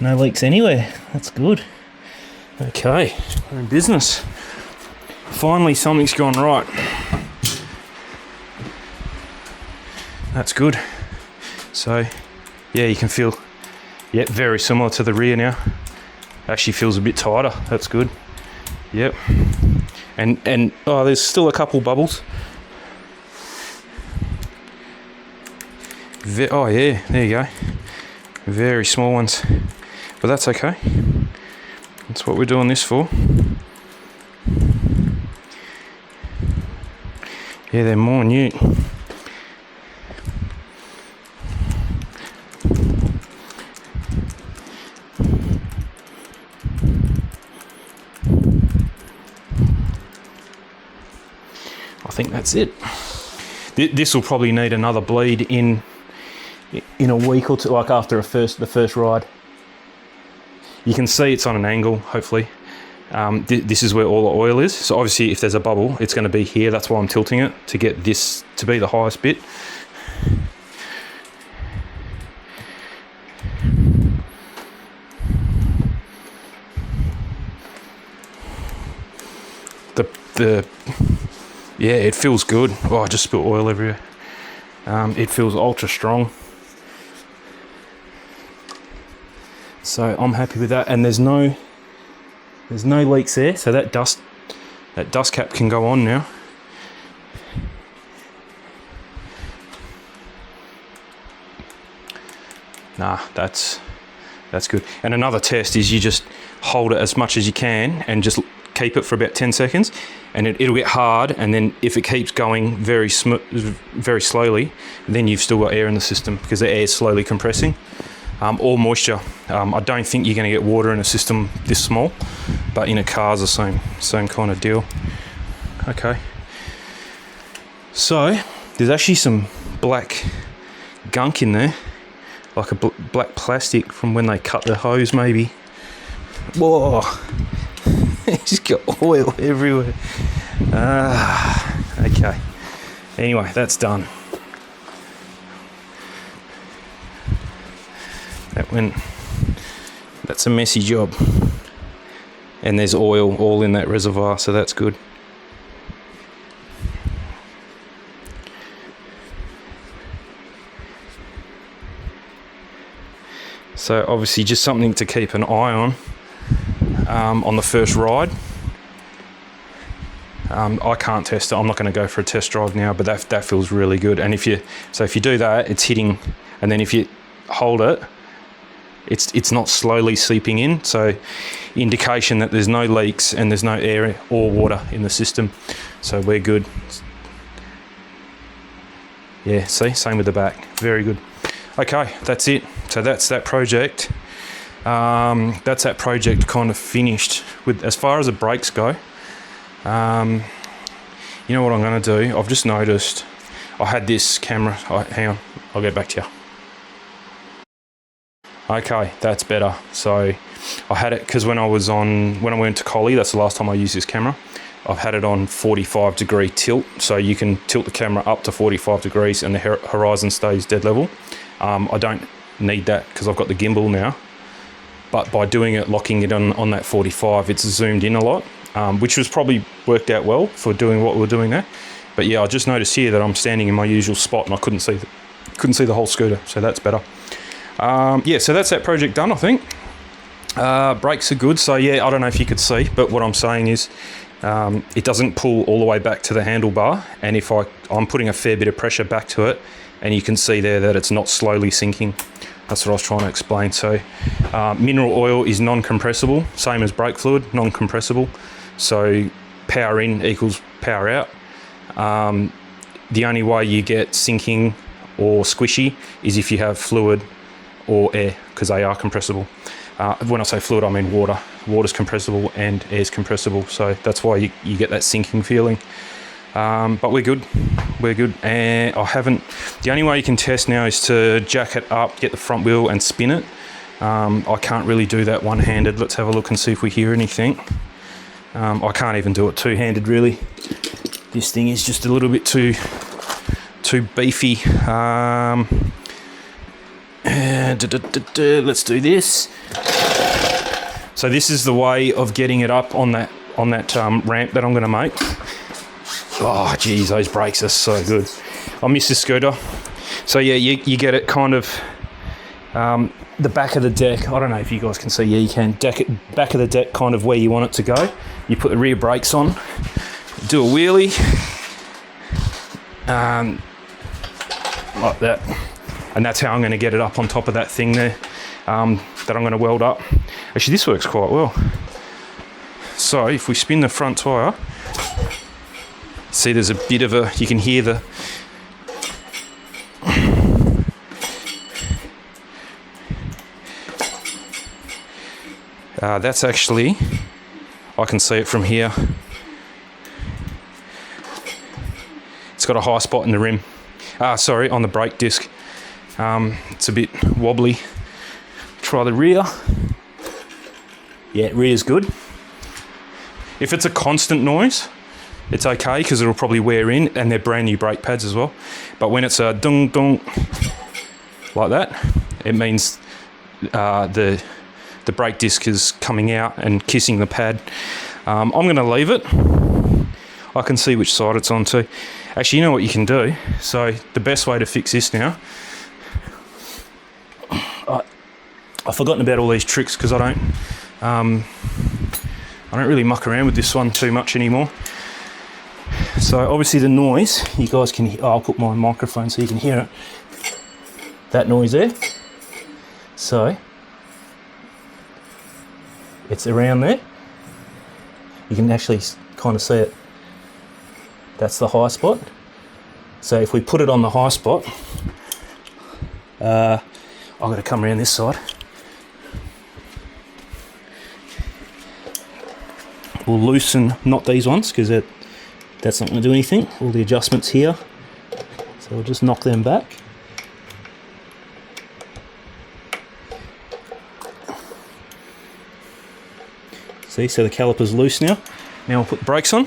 No leaks anywhere. That's good. Okay, we're in business. Finally, something's gone right. That's good. So, yeah, you can feel, yep, very similar to the rear now. Actually feels a bit tighter. That's good. Yep. And oh, there's still a couple bubbles. Oh yeah, there you go. Very small ones, but that's okay. That's what we're doing this for. Yeah, they're minute. I think that's it. This will probably need another bleed in a week or two, like after the first ride. You can see it's on an angle, hopefully. This is where all the oil is. So obviously if there's a bubble, it's going to be here. That's why I'm tilting it, to get this to be the highest bit. Yeah, it feels good. Oh, I just spilled oil everywhere. It feels ultra strong. So I'm happy with that, and there's no leaks there, so that dust cap can go on now. Nah, that's good. And another test is you just hold it as much as you can and just keep it for about 10 seconds, and it'll get hard, and then if it keeps going very slowly, then you've still got air in the system because the air is slowly compressing. Or moisture. I don't think you're going to get water in a system this small, but in a car's the same kind of deal. Okay. So there's actually some black gunk in there, like a black plastic from when they cut the hose, maybe. Whoa! It's got oil everywhere. Okay. Anyway, that's done. That's a messy job, and there's oil all in that reservoir, so that's good. So obviously just something to keep an eye on the first ride. I can't test it. I'm not going to go for a test drive now, but that feels really good. And if you do that, it's hitting, and then if you hold it, it's not slowly seeping in, so indication that there's no leaks and there's no air or water in the system, so we're good. Yeah, see, same with the back. Very good. Okay, that's it. So that's that project. That's that project kind of finished with as far as the brakes go. You know what I'm going to do? I've just noticed I had this camera. Hang on, I'll get back to you. Okay, that's better. So I had it because when I went to Collie, that's the last time I used this camera. I've had it on 45 degree tilt, so you can tilt the camera up to 45 degrees and the horizon stays dead level. I don't need that because I've got the gimbal now, but by doing it, locking it on that 45, it's zoomed in a lot, which was probably worked out well for doing what we were doing there. But yeah, I just noticed here that I'm standing in my usual spot and I couldn't see the whole scooter, so that's better. Yeah, so that's that project done, I think. Brakes are good, so yeah, I don't know if you could see, but what I'm saying is it doesn't pull all the way back to the handlebar, and if I'm putting a fair bit of pressure back to it, and you can see there that it's not slowly sinking. That's what I was trying to explain. So mineral oil is non-compressible, same as brake fluid, non-compressible. So power in equals power out. The only way you get sinking or squishy is if you have fluid or air, because they are compressible. When I say fluid, I mean water. Water's compressible and air's compressible, so that's why you get that sinking feeling. But we're good. We're good. And the only way you can test now is to jack it up, get the front wheel and spin it. I can't really do that one-handed. Let's have a look and see if we hear anything. I can't even do it two-handed, really. This thing is just a little bit too beefy. Let's do this. So this is the way of getting it up on that ramp that I'm going to make. Oh, geez, those brakes are so good. I miss this scooter. So yeah, you get it kind of the back of the deck. I don't know if you guys can see. Yeah, you can. Back of the deck, kind of where you want it to go. You put the rear brakes on, do a wheelie, like that. And that's how I'm going to get it up on top of that thing there that I'm going to weld up. Actually, this works quite well. So if we spin the front tyre, see there's a bit of you can hear the... that's actually, I can see it from here. It's got a high spot in the rim. Sorry, on the brake disc. It's a bit wobbly. Try the rear. Yeah, rear's good. If it's a constant noise, it's okay because it'll probably wear in, and they're brand new brake pads as well. But when it's a dung dung like that, it means the brake disc is coming out and kissing the pad. I'm going to leave it. I can see which side it's on too. Actually, you know what you can do? So the best way to fix this now, I've forgotten about all these tricks because I don't really muck around with this one too much anymore. So obviously the noise, you guys can hear. I'll put my microphone so you can hear it. That noise there. So it's around there. You can actually kind of see it. That's the high spot. So if we put it on the high spot, I've got to come around this side. We'll loosen, not these ones, because that's not going to do anything. All the adjustments here. So we'll just knock them back. See, so the caliper's loose now. Now we'll put the brakes on.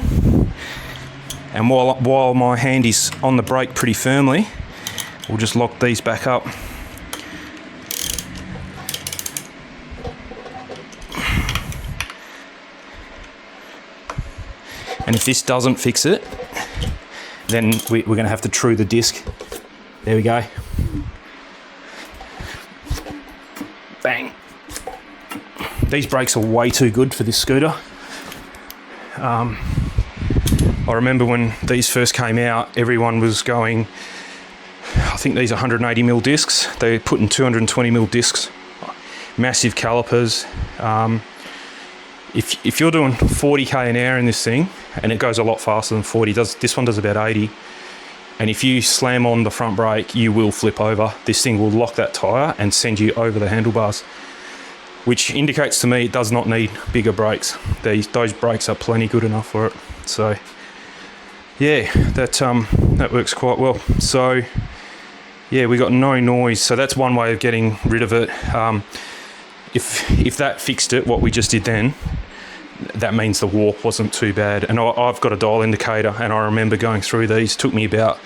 And while my hand is on the brake pretty firmly, we'll just lock these back up. And if this doesn't fix it, then we're going to have to true the disc. There we go. Bang. These brakes are way too good for this scooter. I remember when these first came out, everyone was going, I think these are 180mm discs. They're putting 220mm discs, massive calipers. If you're doing 40k an hour in this thing, and it goes a lot faster than 40, this one does about 80, and if you slam on the front brake, you will flip over. This thing will lock that tyre and send you over the handlebars, which indicates to me it does not need bigger brakes. Those brakes are plenty good enough for it. So yeah, that works quite well. So yeah, we got no noise, so that's one way of getting rid of it. If that fixed it, what we just did then, that means the warp wasn't too bad. And I've got a dial indicator, and I remember going through these. It took me about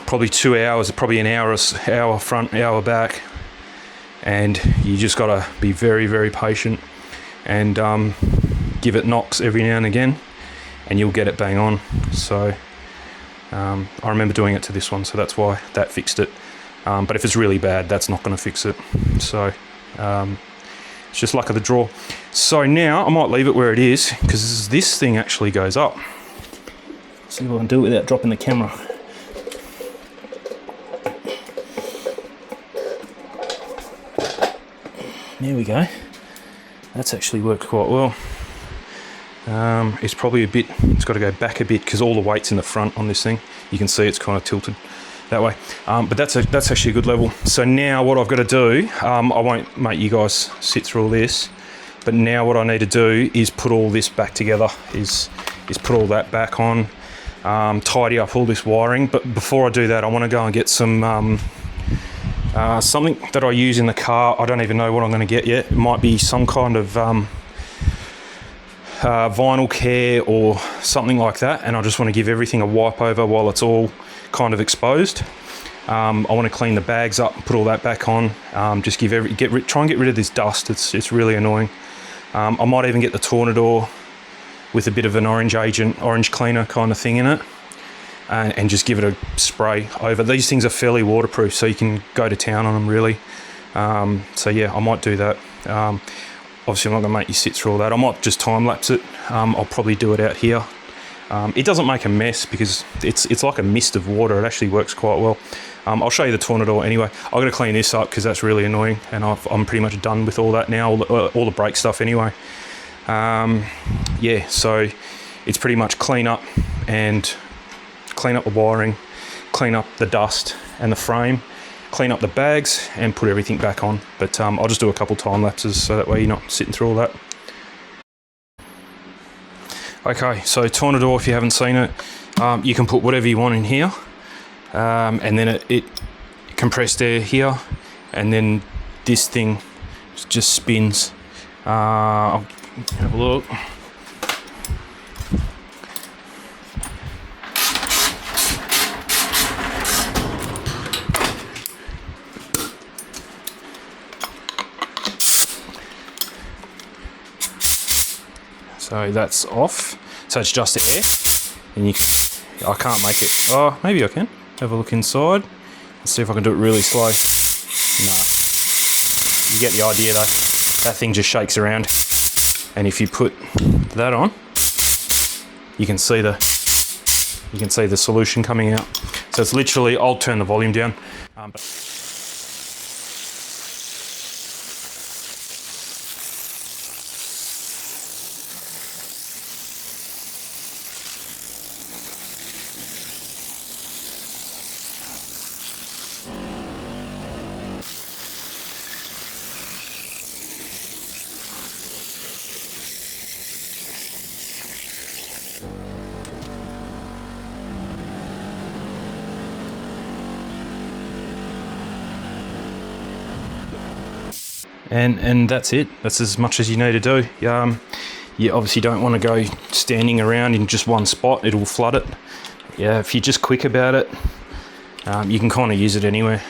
probably 2 hours, probably an hour front, hour back. And you just got to be very, very patient and give it knocks every now and again, and you'll get it bang on. So I remember doing it to this one, so that's why that fixed it. But if it's really bad, that's not going to fix it. So It's just luck of the draw. So now I might leave it where it is, because this thing actually goes up. See if I can do it without dropping the camera. There we go. That's actually worked quite well. It's probably a bit, it's got to go back a bit because all the weight's in the front on this thing. You can see it's kind of tilted that way. But that's actually a good level. So now what I've got to do, I won't make you guys sit through all this, but now what I need to do is put all this back together, is put all that back on, tidy up all this wiring. But before I do that, I want to go and get some something that I use in the car. I don't even know what I'm going to get yet. It might be some kind of vinyl care or something like that, and I just want to give everything a wipe over while it's all kind of exposed. I want to clean the bags up, put all that back on, just try and get rid of this dust. It's really annoying. I might even get the Tornador with a bit of an orange cleaner kind of thing in it, and just give it a spray over. These things are fairly waterproof, so you can go to town on them really. So yeah, I might do that. Obviously I'm not going to make you sit through all that. I might just time lapse it. I'll probably do it out here. It doesn't make a mess because it's like a mist of water. It actually works quite well. I'll show you the Tornador anyway. I've got to clean this up because that's really annoying, and I'm pretty much done with all that now, all the brake stuff anyway. Yeah, so it's pretty much clean up the wiring, clean up the dust and the frame, clean up the bags and put everything back on. But I'll just do a couple time lapses so that way you're not sitting through all that. Okay, so Tornador, if you haven't seen it, you can put whatever you want in here, and then it compressed air here, and then this thing just spins. I'll have a look. So that's off. So it's just air, and I can't make it. Oh, maybe I can. Have a look inside. Let's see if I can do it really slow. No. You get the idea though. That thing just shakes around, and if you put that on, you can see the solution coming out. So it's literally, I'll turn the volume down. And that's it. That's as much as you need to do. You obviously don't want to go standing around in just one spot. It'll flood it. Yeah, if you're just quick about it, you can kind of use it anywhere.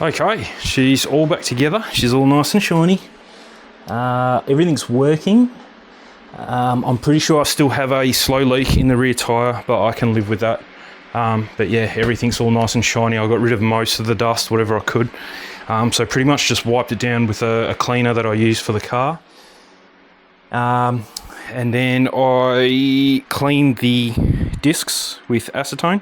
Okay, she's all back together. She's all nice and shiny. Everything's working. I'm pretty sure I still have a slow leak in the rear tyre, but I can live with that. But yeah, everything's all nice and shiny. I got rid of most of the dust, whatever I could. So pretty much just wiped it down with a cleaner that I use for the car. And then I cleaned the discs with acetone,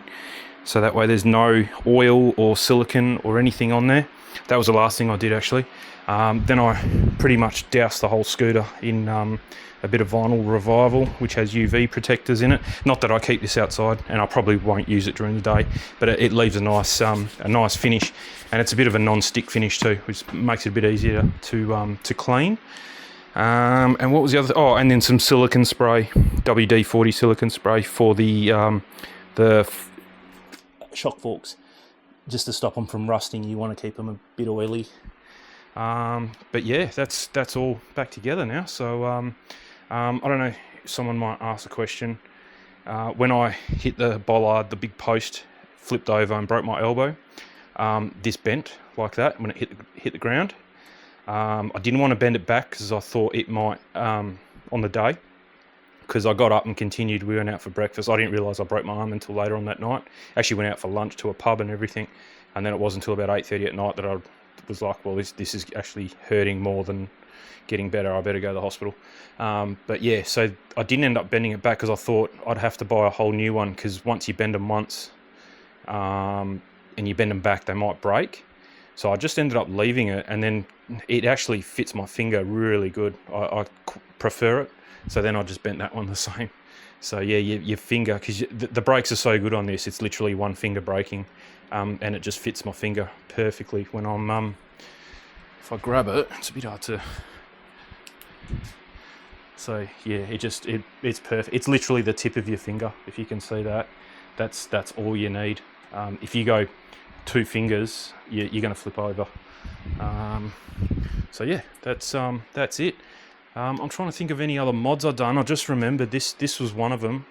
so that way there's no oil or silicone or anything on there. That was the last thing I did actually. Then I pretty much doused the whole scooter in a bit of vinyl revival, which has UV protectors in it. Not that I keep this outside, and I probably won't use it during the day, but it leaves a nice finish, and it's a bit of a non-stick finish too, which makes it a bit easier to clean. And what was the other? Oh, and then some silicone spray, WD-40 silicone spray for the shock forks, just to stop them from rusting. You want to keep them a bit oily. But yeah, that's all back together now. So I don't know, someone might ask a question. When I hit the bollard, the big post flipped over and broke my elbow. This bent like that when it hit the ground. I didn't want to bend it back because I thought it might, on the day, because I got up and continued. We went out for breakfast. I didn't realise I broke my arm until later on that night. Actually went out for lunch to a pub and everything, and then it wasn't until about 8:30 at night that I was like, well, this is actually hurting more than getting better. I better go to the hospital. But yeah, so I didn't end up bending it back because I thought I'd have to buy a whole new one, because once you bend them once and you bend them back, they might break. So I just ended up leaving it, and then it actually fits my finger really good. I prefer it. So then I just bent that one the same. So yeah, your finger, because the brakes are so good on this, it's literally one finger braking, and it just fits my finger perfectly when I'm, if I grab it, it's a bit hard to, so yeah, it's perfect. It's literally the tip of your finger, if you can see that. That's all you need. If you go 2 fingers, you're going to flip over. So yeah, that's it. I'm trying to think of any other mods I've done. I just remembered this was one of them.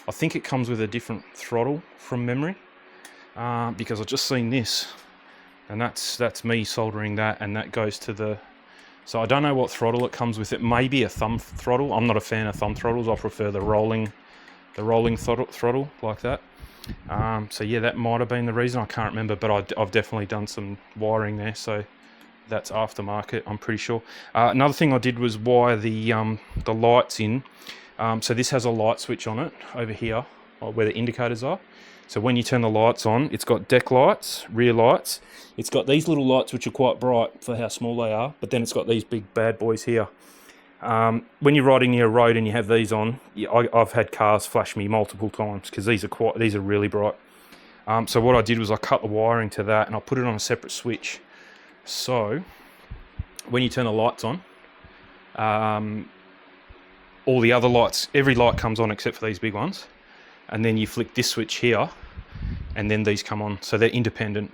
I think it comes with a different throttle from memory, because I've just seen this, and that's me soldering that, and that goes to the, so I don't know what throttle it comes with. It may be a thumb throttle. I'm not a fan of thumb throttles. I prefer the rolling throttle like that. So yeah, that might have been the reason. I can't remember, but I've definitely done some wiring there, so that's aftermarket, I'm pretty sure. Another thing I did was wire the lights in. So this has a light switch on it over here, where the indicators are. So when you turn the lights on, it's got deck lights, rear lights. It's got these little lights which are quite bright for how small they are, but then it's got these big bad boys here. When you're riding near a road and you have these on, I've had cars flash me multiple times because these are really bright. So what I did was I cut the wiring to that and I put it on a separate switch. So when you turn the lights on, all the other lights, every light comes on except for these big ones, and then you flick this switch here and then these come on, so they're independent,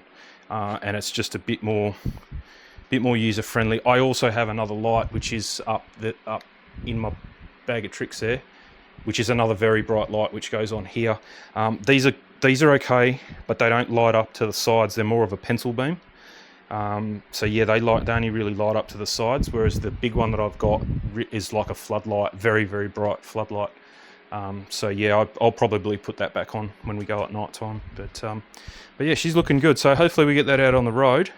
and it's just a bit more user friendly. I also have another light which is up in my bag of tricks there, which is another very bright light which goes on here. These are okay, but they don't light up to the sides. They're more of a pencil beam. So yeah, they only really light up to the sides, whereas the big one that I've got is like a floodlight, very, very bright floodlight. So yeah, I'll probably put that back on when we go at night time. But yeah, she's looking good. So hopefully we get that out on the road.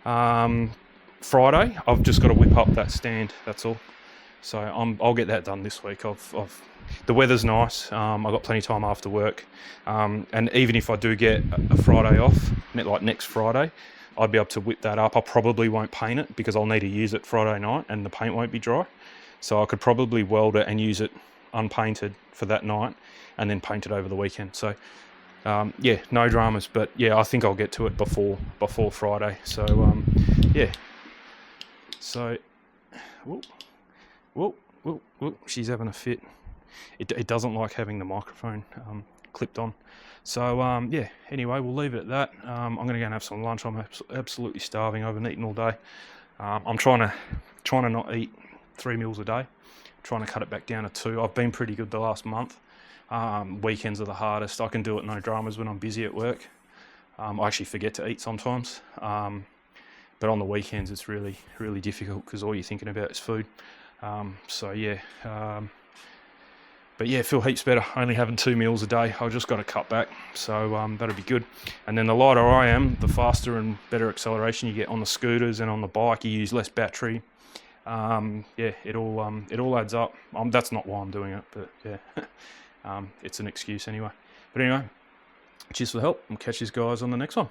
Friday, I've just got to whip up that stand. That's all. So I'll get that done this week. The weather's nice. I've got plenty of time after work. And even if I do get a Friday off, like next Friday, I'd be able to whip that up. I probably won't paint it because I'll need to use it Friday night and the paint won't be dry. So I could probably weld it and use it unpainted for that night and then paint it over the weekend. So yeah, no dramas, but yeah, I think I'll get to it before Friday. So yeah. So whoop, she's having a fit. It doesn't like having the microphone clipped on. So yeah, anyway, we'll leave it at that. I'm going to go and have some lunch. I'm absolutely starving. I haven't eaten all day. I'm trying to not eat 3 meals a day. Trying to cut it back down to 2. I've been pretty good the last month. Weekends are the hardest. I can do it no dramas when I'm busy at work. I actually forget to eat sometimes. But on the weekends it's really, really difficult because all you're thinking about is food. So yeah. But yeah, feel heaps better. Only having 2 meals a day. I've just got to cut back. So that'll be good. And then the lighter I am, the faster and better acceleration you get on the scooters and on the bike. You use less battery. Yeah, it all adds up. That's not why I'm doing it, but yeah, it's an excuse anyway. But anyway, cheers for the help. I'll catch you guys on the next one.